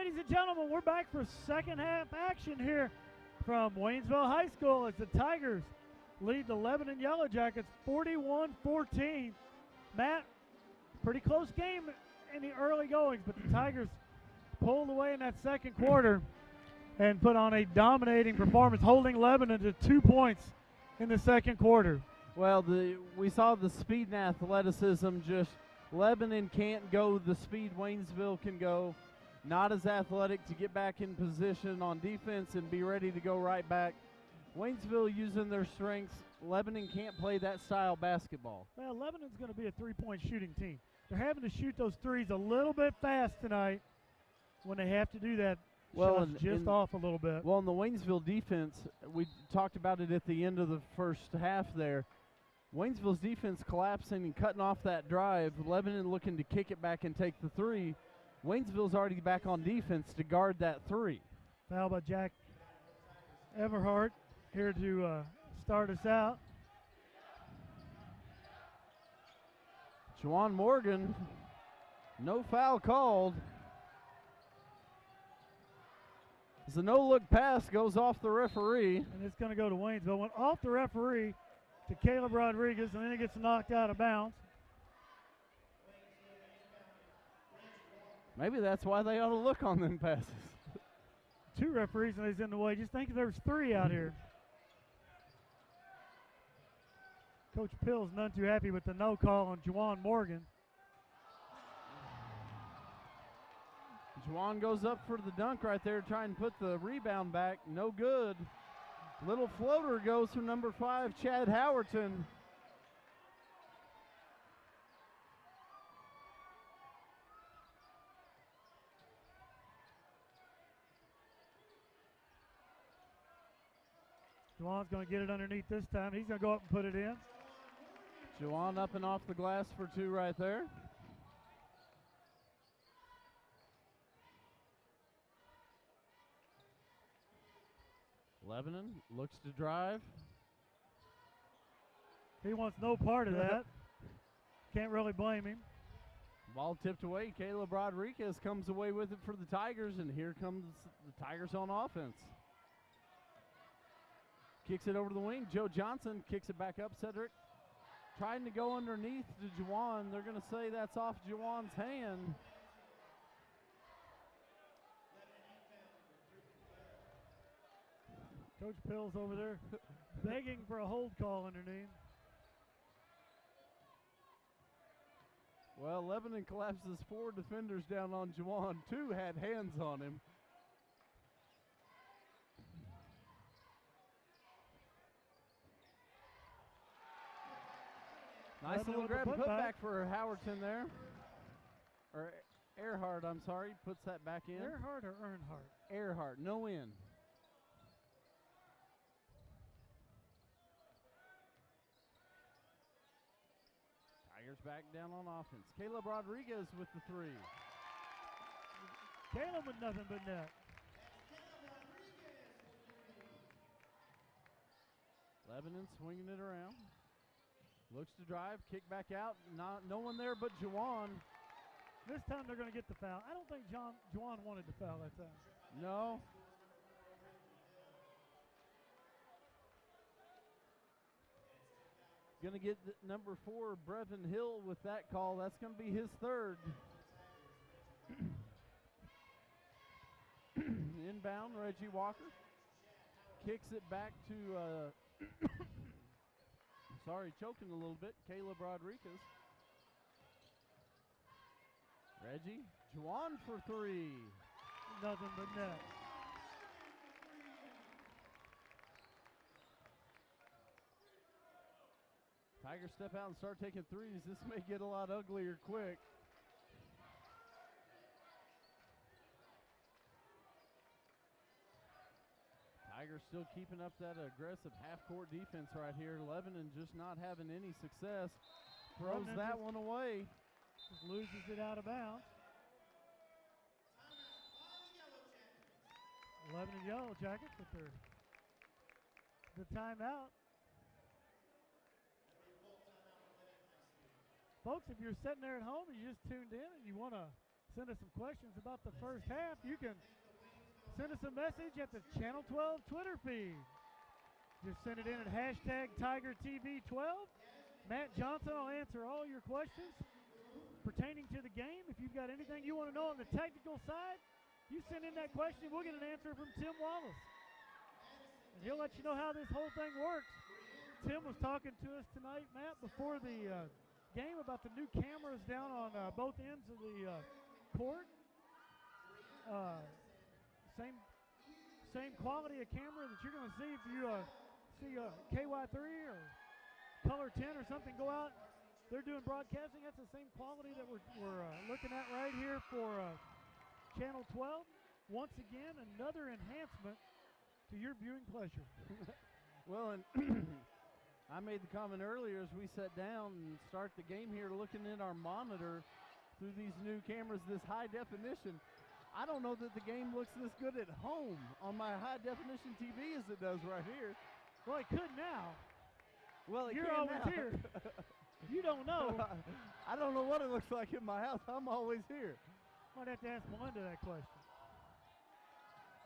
[SPEAKER 1] Ladies and gentlemen, we're back for second half action here from Waynesville High School as the Tigers lead the Lebanon Yellowjackets 41-14. Matt, pretty close game in the early goings, but the Tigers pulled away in that second quarter and put on a dominating performance, holding Lebanon to 2 points in the second quarter.
[SPEAKER 2] Well, we saw the speed and athleticism. Just Lebanon can't go the speed Waynesville can go. Not as athletic to get back in position on defense and be ready to go right back. Waynesville using their strengths. Lebanon can't play that style basketball.
[SPEAKER 1] Well, Lebanon's going to be a three-point shooting team. They're having to shoot those threes a little bit fast tonight when they have to do that.
[SPEAKER 2] Well,
[SPEAKER 1] shots just off a little bit.
[SPEAKER 2] Well, in the Waynesville defense, we talked about it at the end of the first half there. Waynesville's defense collapsing and cutting off that drive. Lebanon looking to kick it back and take the three. Waynesville's already back on defense to guard that three.
[SPEAKER 1] Foul by Jack Everhart here to start us out.
[SPEAKER 2] Juwan Morgan, no foul called. As a no-look pass goes off the referee.
[SPEAKER 1] And it's going to go to Waynesville. Went off the referee to Caleb Rodriguez, and then it gets knocked out of bounds.
[SPEAKER 2] Maybe that's why they ought to look on them passes.
[SPEAKER 1] Two referees and he's in the way. Just think if there was three out here. Coach Pill's none too happy with the no call on Juwan Morgan.
[SPEAKER 2] Juwan goes up for the dunk right there, trying to put the rebound back. No good. Little floater goes from number 5, Chad Howerton.
[SPEAKER 1] Juwan's going to get it underneath this time. He's going to go up and put it in.
[SPEAKER 2] Juwan up and off the glass for 2 right there. Lebanon looks to drive.
[SPEAKER 1] He wants no part of that. Can't really blame him.
[SPEAKER 2] Ball tipped away. Caleb Rodriguez comes away with it for the Tigers, and here comes the Tigers on offense. Kicks it over the wing. Joe Johnson kicks it back up. Cedric trying to go underneath to Juwan. They're going to say that's off Juwan's hand.
[SPEAKER 1] Coach Pill's over there begging for a hold call underneath.
[SPEAKER 2] Well, Lebanon collapses 4 defenders down on Juwan. 2 had hands on him. Nice little grab and put back for Howerton there. Or Earhart, I'm sorry, puts that back in.
[SPEAKER 1] Earhart or Earnhardt?
[SPEAKER 2] Earhart, no in. Tigers back down on offense. Caleb Rodriguez with the 3.
[SPEAKER 1] Caleb with nothing but net.
[SPEAKER 2] Lebanon swinging it around. Looks to drive, kick back out. No one there but Juwan.
[SPEAKER 1] This time they're going to get the foul. I don't think Juwan wanted the foul that time.
[SPEAKER 2] No. Going to get number 4, Brevin Hill, with that call. That's going to be his 3rd. Inbound, Reggie Walker. Kicks it back to, choking a little bit, Caleb Rodriguez. Reggie, Juwan for 3.
[SPEAKER 1] Nothing but net.
[SPEAKER 2] Tigers step out and start taking threes. This may get a lot uglier quick. Tigers still keeping up that aggressive half-court defense right here. Lebanon just not having any success. Throws that one away.
[SPEAKER 1] Just loses it out of bounds. Lebanon Yellowjackets with the timeout. Folks, if you're sitting there at home and you just tuned in and you want to send us some questions about the first half, you can send us a message at the Channel 12 Twitter feed. Just send it in at hashtag TigerTV12. Matt Johnson will answer all your questions pertaining to the game. If you've got anything you want to know on the technical side, you send in that question, we'll get an answer from Tim Wallace. And he'll let you know how this whole thing works. Tim was talking to us tonight, Matt, before the game about the new cameras down on both ends of the court. Same quality of camera that you're going to see if you see KY3 or Color 10 or something go out. They're doing broadcasting. That's the same quality that we're looking at right here for Channel 12. Once again, another enhancement to your viewing pleasure.
[SPEAKER 2] Well, and I made the comment earlier as we sat down and start the game here looking at our monitor through these new cameras, this high definition. I don't know that the game looks this good at home on my high definition TV as it does right here.
[SPEAKER 1] Well, it could now.
[SPEAKER 2] Well,
[SPEAKER 1] you're always
[SPEAKER 2] now.
[SPEAKER 1] Here. You don't know.
[SPEAKER 2] I don't know what it looks like in my house. I'm always here.
[SPEAKER 1] Might have to ask Melinda that question.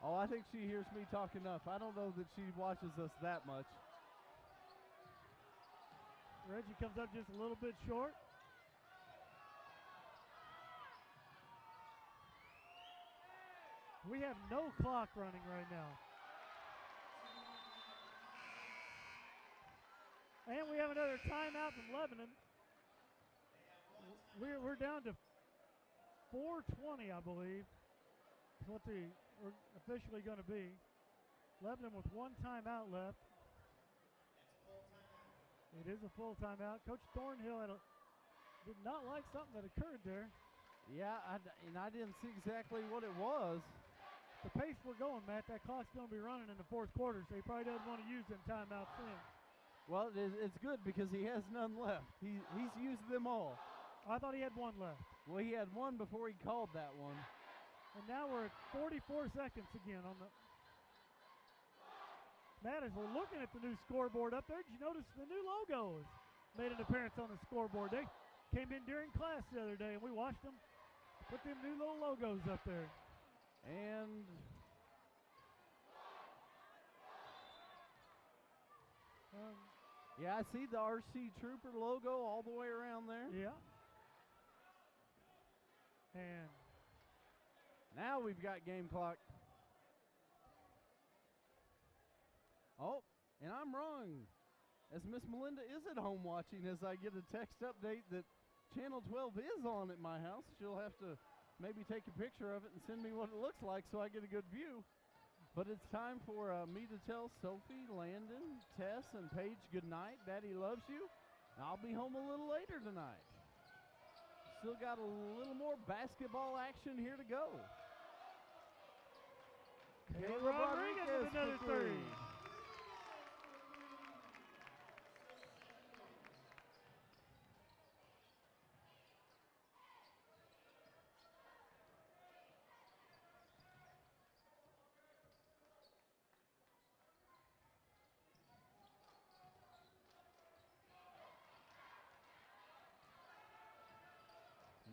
[SPEAKER 2] Oh, I think she hears me talk enough. I don't know that she watches us that much.
[SPEAKER 1] Reggie comes up just a little bit short. We have no clock running right now. And we have another timeout from Lebanon. We're down to 4:20, I believe, is what we're officially going to be. Lebanon with one timeout left. It is a full timeout. Coach Thornhill did not like something that occurred there.
[SPEAKER 2] Yeah, and I didn't see exactly what it was.
[SPEAKER 1] The pace we're going, Matt, that clock's going to be running in the fourth quarter, so he probably doesn't want to use them timeouts soon.
[SPEAKER 2] Well, it's good because he has none left. He's used them all.
[SPEAKER 1] I thought he had one left.
[SPEAKER 2] Well, he had one before he called that one.
[SPEAKER 1] And now we're at 44 seconds again on the. Matt, as we're looking at the new scoreboard up there, did you notice the new logo has made an appearance on the scoreboard? They came in during class the other day, and we watched them put them new little logos up there.
[SPEAKER 2] And yeah, I see the RC Trooper logo all the way around there.
[SPEAKER 1] Yeah. And
[SPEAKER 2] now we've got game clock. Oh, and I'm wrong. As Miss Melinda is at home watching, as I get a text update that Channel 12 is on at my house, she'll have to maybe take a picture of it and send me what it looks like so I get a good view. But it's time for me to tell Sophie, Landon, Tess, and Paige good night. Daddy loves you. I'll be home a little later tonight. Still got a little more basketball action here to go.
[SPEAKER 1] Caleb Rodriguez with another three.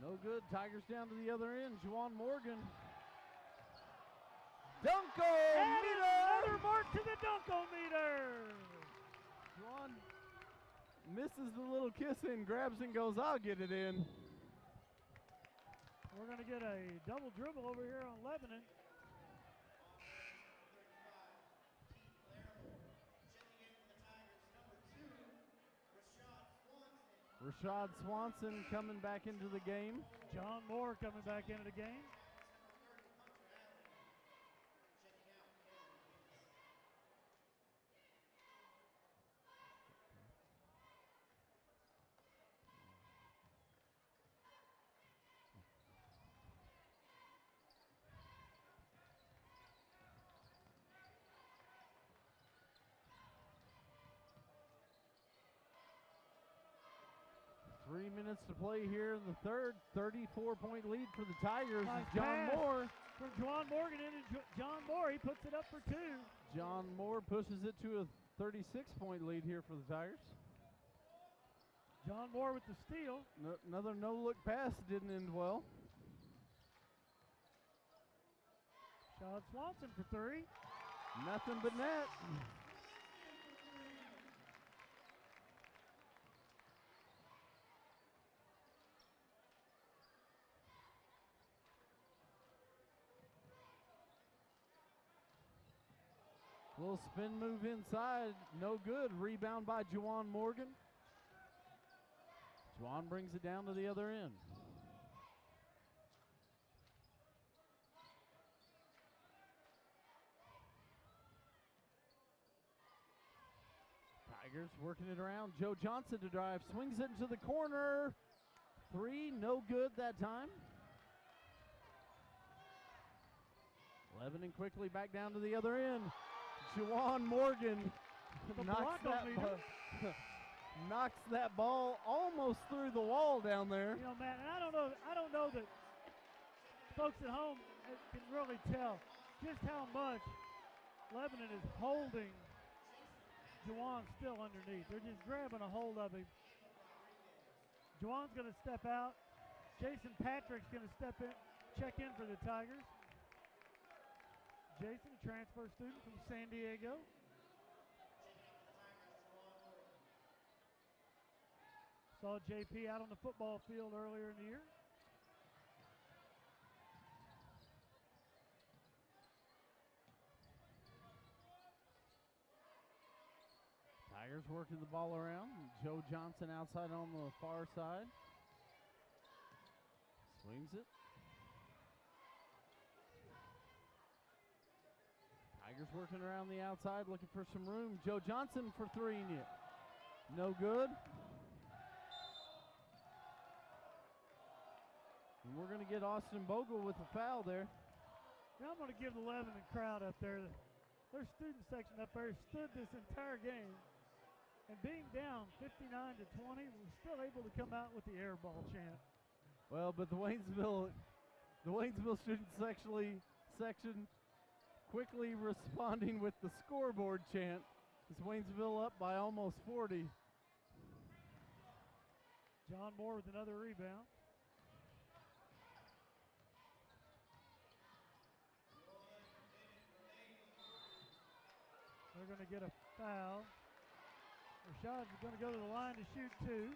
[SPEAKER 2] No good. Tigers down to the other end. Juwan Morgan. Dunko meter!
[SPEAKER 1] Another mark to the Dunko meter.
[SPEAKER 2] Juwan misses the little kiss in, grabs and goes, I'll get it in.
[SPEAKER 1] We're going to get a double dribble over here on Lebanon.
[SPEAKER 2] Rashad Swanson coming back into the game.
[SPEAKER 1] John Moore coming back into the game.
[SPEAKER 2] Minutes to play here in the third. 34-point lead for the Tigers.
[SPEAKER 1] Nice
[SPEAKER 2] John Moore.
[SPEAKER 1] From Juwan Morgan into John Moore. He puts it up for two.
[SPEAKER 2] John Moore pushes it to a 36-point lead here for the Tigers.
[SPEAKER 1] John Moore with the steal.
[SPEAKER 2] Another no-look pass didn't end well.
[SPEAKER 1] Rashad Swanson for three.
[SPEAKER 2] Nothing but net. Little spin move inside, no good. Rebound by Juwan Morgan. Juwan brings it down to the other end. Tigers working it around. Joe Johnson to drive, swings it into the corner. Three, no good that time. Lebanon quickly back down to the other end. Juwan Morgan knocks that ball almost through the wall down there.
[SPEAKER 1] You know, man, and I don't know that folks at home can really tell just how much Lebanon is holding Juwan still underneath. They're just grabbing a hold of him. Juwan's going to step out. Jason Patrick's going to step in, check in for the Tigers. Jason, a transfer student from San Diego. Saw JP out on the football field earlier in the year.
[SPEAKER 2] Tigers working the ball around. Joe Johnson outside on the far side. Swings it. Tigers working around the outside, looking for some room. Joe Johnson for three, no good. And we're going to get Austin Bogle with a foul there.
[SPEAKER 1] Now I'm going to give the Lebanon crowd up there, their student section up there stood this entire game, and being down 59-20, was still able to come out with the air ball chant.
[SPEAKER 2] Well, but the Waynesville student section quickly responding with the scoreboard chant. It's Waynesville up by almost 40.
[SPEAKER 1] John Moore with another rebound. They're going to get a foul. Rashad's going to go to the line to shoot two.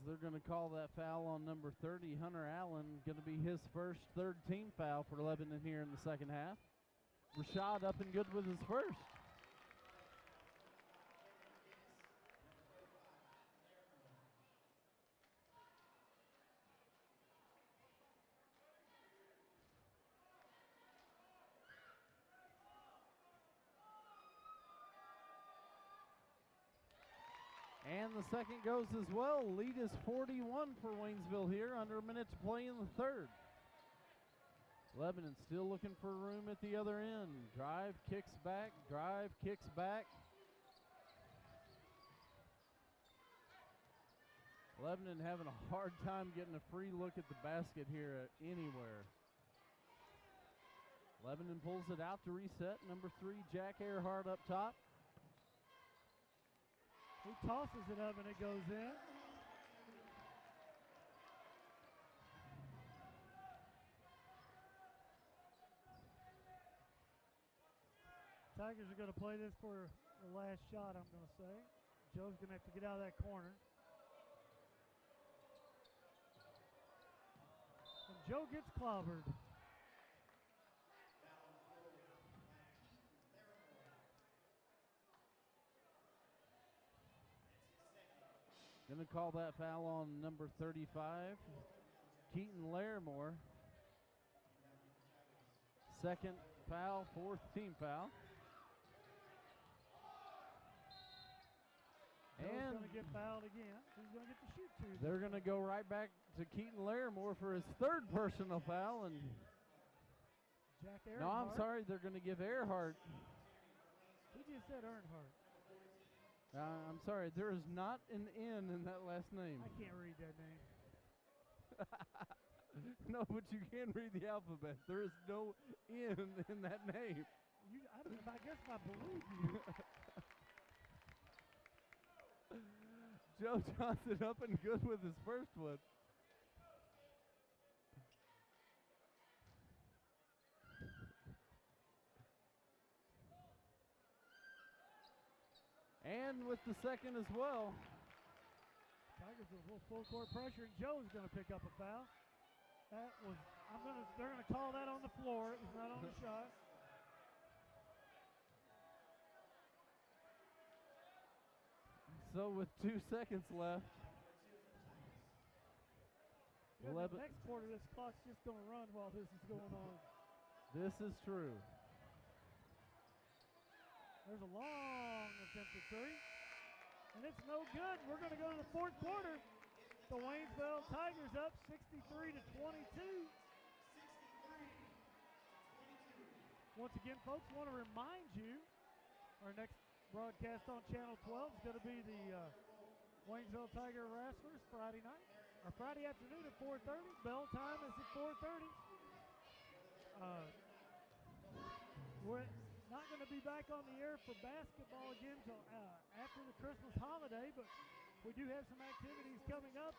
[SPEAKER 2] They're going to call that foul on number 30, Hunter Allen. Going to be his first third team foul for Lebanon here in the second half. Rashad up and good with his first. And the second goes as well. Lead is 41 for Waynesville here, under a minute to play in the third. Lebanon still looking for room at the other end. Drive, kicks back, drive, kicks back. Lebanon having a hard time getting a free look at the basket here anywhere. Lebanon pulls it out to reset. Number 3, Jack Earhart up top.
[SPEAKER 1] He tosses it up and it goes in. Tigers are going to play this for the last shot, I'm going to say. Joe's going to have to get out of that corner. And Joe gets clobbered.
[SPEAKER 2] Going to call that foul on number 35, Keaton Larimore. Second foul, fourth team foul.
[SPEAKER 1] Joe's
[SPEAKER 2] And
[SPEAKER 1] going to get fouled again. He's going to get to shoot two.
[SPEAKER 2] They're going to go right back to Keaton Larimore for his third personal foul. And
[SPEAKER 1] Jack Earhart.
[SPEAKER 2] no, I'm sorry, they're going to give Earhart.
[SPEAKER 1] He just said Earnhardt.
[SPEAKER 2] I'm sorry, there is not an N in that last name.
[SPEAKER 1] I can't read that name.
[SPEAKER 2] No, but you can read the alphabet. There is no N in that name.
[SPEAKER 1] I guess I believe you.
[SPEAKER 2] Joe Johnson up and good with his first one. And with the second as well.
[SPEAKER 1] Tigers with a little full court pressure, and Joe's going to pick up a foul. That was, they're going to call that on the floor. It was not on the shot.
[SPEAKER 2] So with 2 seconds left.
[SPEAKER 1] Yeah, the next quarter, this clock's just going to run while this is going on.
[SPEAKER 2] This is true.
[SPEAKER 1] There's a long attempted three, and it's no good. We're going to go to the fourth quarter. The Waynesville Tigers up 63-22. Once again, folks, want to remind you, our next broadcast on Channel 12 is going to be the Waynesville Tiger Wrestlers Friday night, or Friday afternoon at 4:30. Bell time is at 4:30. We're not going to be back on the air for basketball again until after the Christmas holiday, but we do have some activities coming up.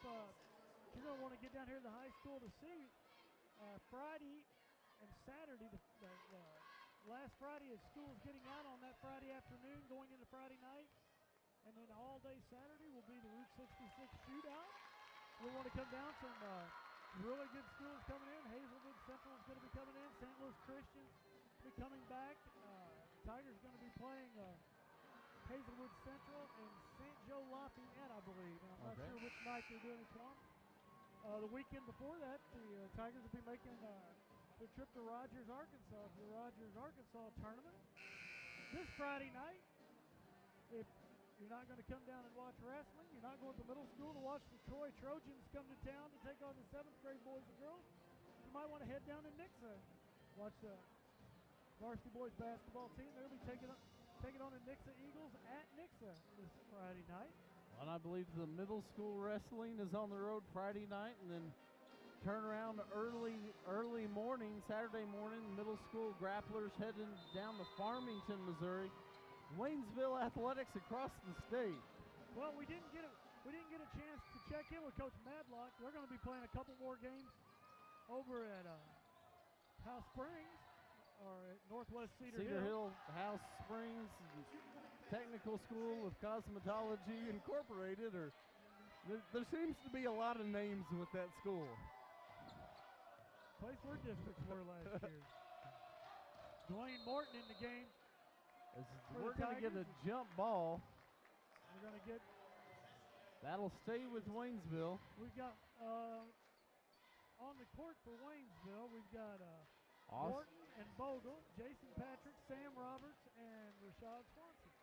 [SPEAKER 1] You're going to want to get down here to the high school to see. Friday and Saturday, the last Friday is school's getting out on that Friday afternoon, going into Friday night. And then all day Saturday will be the Route 66 shootout. You'll want to come down. Some really good schools coming in. Hazelwood Central is going to be coming in. St. Louis Christian will be coming back. Tigers going to be playing Hazelwood Central and St. Joe Lafayette, I believe. And I'm not sure which night they're doing each one. The weekend before that, the Tigers will be making their trip to Rogers, Arkansas for the Rogers, Arkansas tournament. This Friday night, if you're not going to come down and watch wrestling, you're not going to middle school to watch the Troy Trojans come to town to take on the 7th grade boys and girls, you might want to head down to Nixa. Watch the varsity boys basketball team. They'll be taking on the Nixa Eagles at Nixa this Friday night.
[SPEAKER 2] And I believe the middle school wrestling is on the road Friday night, and then turn around early morning, Saturday morning, middle school grapplers heading down to Farmington, Missouri. Waynesville Athletics across the state.
[SPEAKER 1] Well, we didn't get a chance to check in with Coach Madlock. They're going to be playing a couple more games over at House Springs or at Northwest Cedar
[SPEAKER 2] Hill, House Springs Technical School of Cosmetology Incorporated. Or there seems to be a lot of names with that school.
[SPEAKER 1] Place where districts were last year. Dwayne Morton in the game.
[SPEAKER 2] We're going to get a jump ball.
[SPEAKER 1] We're going to get.
[SPEAKER 2] That'll stay with Waynesville.
[SPEAKER 1] We've got on the court for Waynesville, we've got Morton and Bogle, Jason Patrick, Sam Roberts, and Rashad Swanson.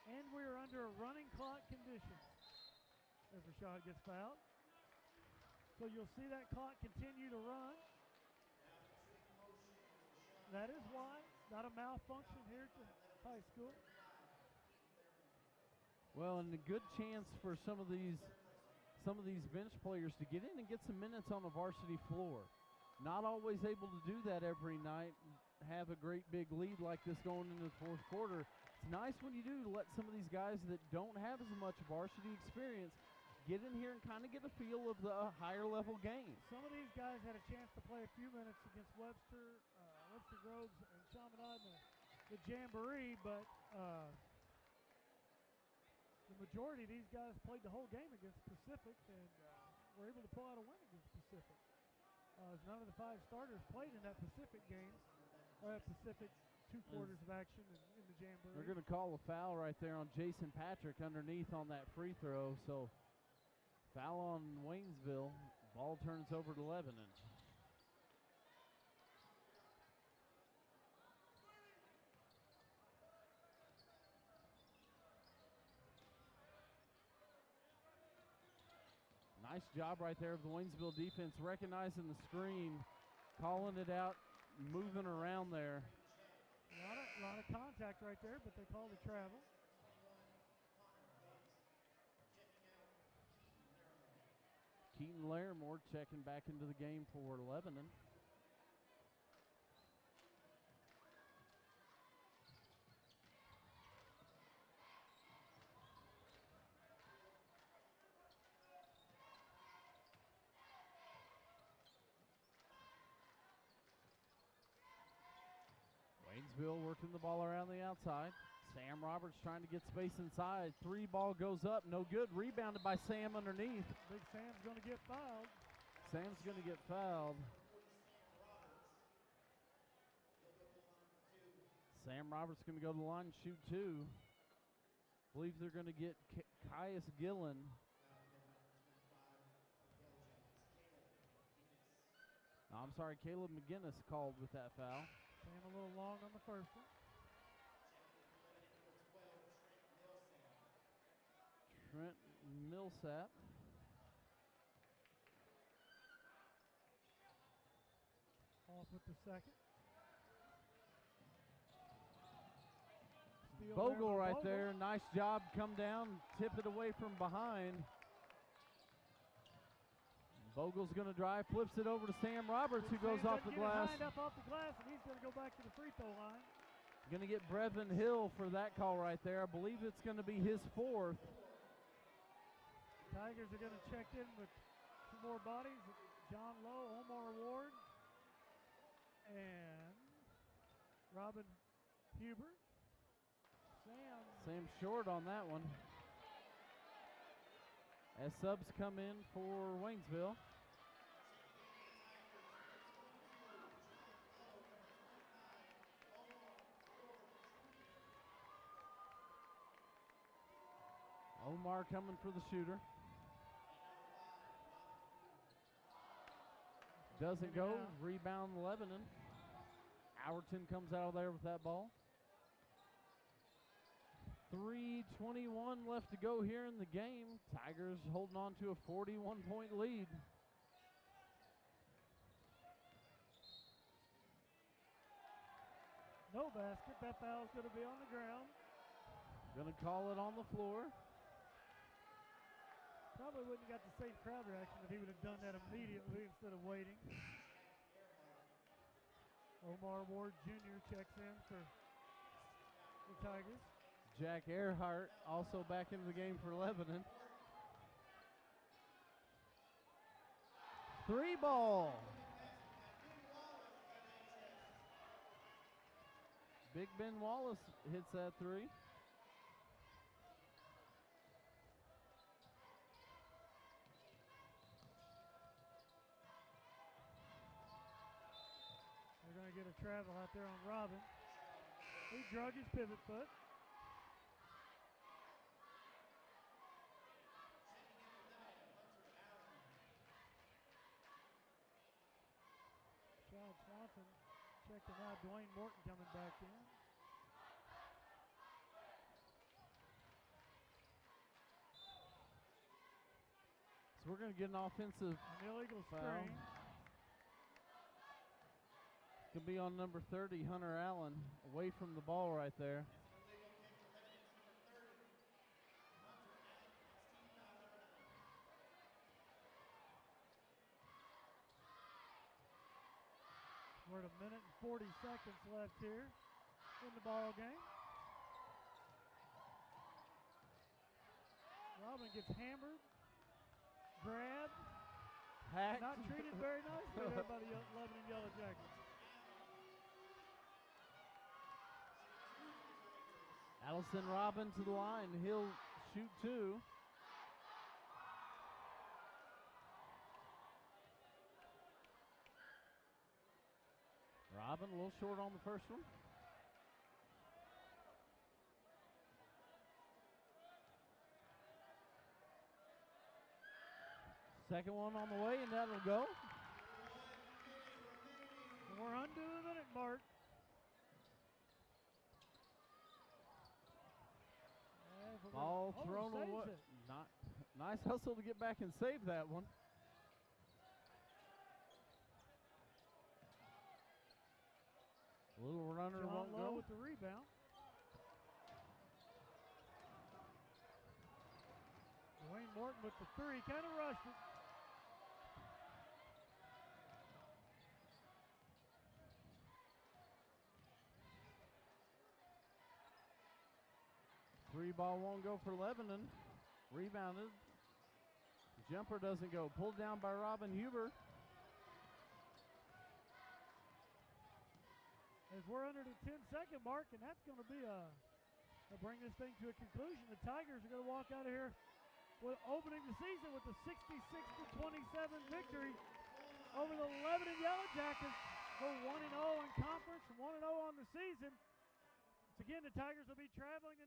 [SPEAKER 1] And we're under a running clock condition as Rashad gets fouled. So you'll see that clock continue to run. That is why it's not a malfunction here at the high school.
[SPEAKER 2] Well, and a good chance for some of these bench players to get in and get some minutes on the varsity floor. Not always able to do that every night, have a great big lead like this going into the fourth quarter. It's nice when you do let some of these guys that don't have as much varsity experience get in here and kind of get a feel of the higher level game.
[SPEAKER 1] Some of these guys had a chance to play a few minutes against Webster Groves and Chaminade in the Jamboree, but the majority of these guys played the whole game against Pacific and were able to pull out a win against Pacific. As none of the 5 starters played in that Pacific game, or that Pacific 2 quarters of action in the Jamboree.
[SPEAKER 2] They're going to call a foul right there on Jason Patrick underneath on that free throw. So foul on Waynesville. Ball turns over to Lebanon. Nice job right there of the Waynesville defense, recognizing the screen, calling it out, moving around there.
[SPEAKER 1] A lot of contact right there, but they called the travel.
[SPEAKER 2] Keaton Larimore checking back into the game for Lebanon. Waynesville working the ball around the outside. Sam Roberts trying to get space inside. 3 ball goes up, no good. Rebounded by Sam underneath.
[SPEAKER 1] Big Sam's going to get fouled.
[SPEAKER 2] Sam's going to get fouled. Sam Roberts going to go to the line and shoot 2. Believe they're going to get Caius Gillen. No, I'm sorry, Caleb McGinnis called with that foul.
[SPEAKER 1] Sam a little long on the first one.
[SPEAKER 2] Trent Millsap.
[SPEAKER 1] Off with the second. Steal
[SPEAKER 2] Bogle
[SPEAKER 1] by
[SPEAKER 2] right
[SPEAKER 1] Bogle.
[SPEAKER 2] there. Nice job. Come down, tip it away from behind. Bogle's going to drive, flips it over to Sam Roberts, who goes off the glass.
[SPEAKER 1] Up off the glass, and he's going to go back to the free throw line.
[SPEAKER 2] Going to get Brevin Hill for that call right there. I believe it's going to be his 4th.
[SPEAKER 1] Tigers are going to check in with 2 more bodies. John Lowe, Omar Ward, and Robin Huber.
[SPEAKER 2] Sam short on that one. As subs come in for Waynesville. Omar coming for the shooter. Doesn't go. Rebound Lebanon. Howerton comes out of there with that ball. 3:21 left to go here in the game. Tigers holding on to a 41-point lead.
[SPEAKER 1] No basket. That foul's going to be on the ground.
[SPEAKER 2] Going to call it on the floor.
[SPEAKER 1] Probably wouldn't have got the same crowd reaction if he would have done that immediately instead of waiting. Omar Ward Jr. checks in for the Tigers.
[SPEAKER 2] Jack Earhart also back into the game for Lebanon. 3 ball. Big Ben Wallace hits that 3.
[SPEAKER 1] They're going to get a travel out there on Robin. He drug his pivot foot. Sean Swanson checking out. Dwayne Morton coming back in.
[SPEAKER 2] So we're going to get an offensive
[SPEAKER 1] An illegal
[SPEAKER 2] foul.
[SPEAKER 1] screen.
[SPEAKER 2] Could be on number 30, Hunter Allen, away from the ball right there.
[SPEAKER 1] We're at 1 minute and 40 seconds left here in the ball game. Robin gets hammered, grabbed,
[SPEAKER 2] Hacked.
[SPEAKER 1] not treated very nicely there by the Lebanon Yellowjackets.
[SPEAKER 2] Allison Robin to the line. He'll shoot 2. Robin a little short on the first one. Second one on the way, and that'll go.
[SPEAKER 1] And we're under the minute mark.
[SPEAKER 2] Ball thrown away. Nice hustle to get back and save that one. A little runner
[SPEAKER 1] John
[SPEAKER 2] won't
[SPEAKER 1] Lowe
[SPEAKER 2] go.
[SPEAKER 1] with the rebound. Dwayne Morton with the 3, kind of rushed it.
[SPEAKER 2] Three ball won't go for Lebanon. Rebounded. Jumper doesn't go. Pulled down by Robin Huber.
[SPEAKER 1] as we're under the 10-second mark, and that's going to be to bring this thing to a conclusion. The Tigers are going to walk out of here with opening the season with a 66-27 victory over the Lebanon Yellowjackets. Go 1-0 in conference, 1-0 on the season. Once again, the Tigers will be traveling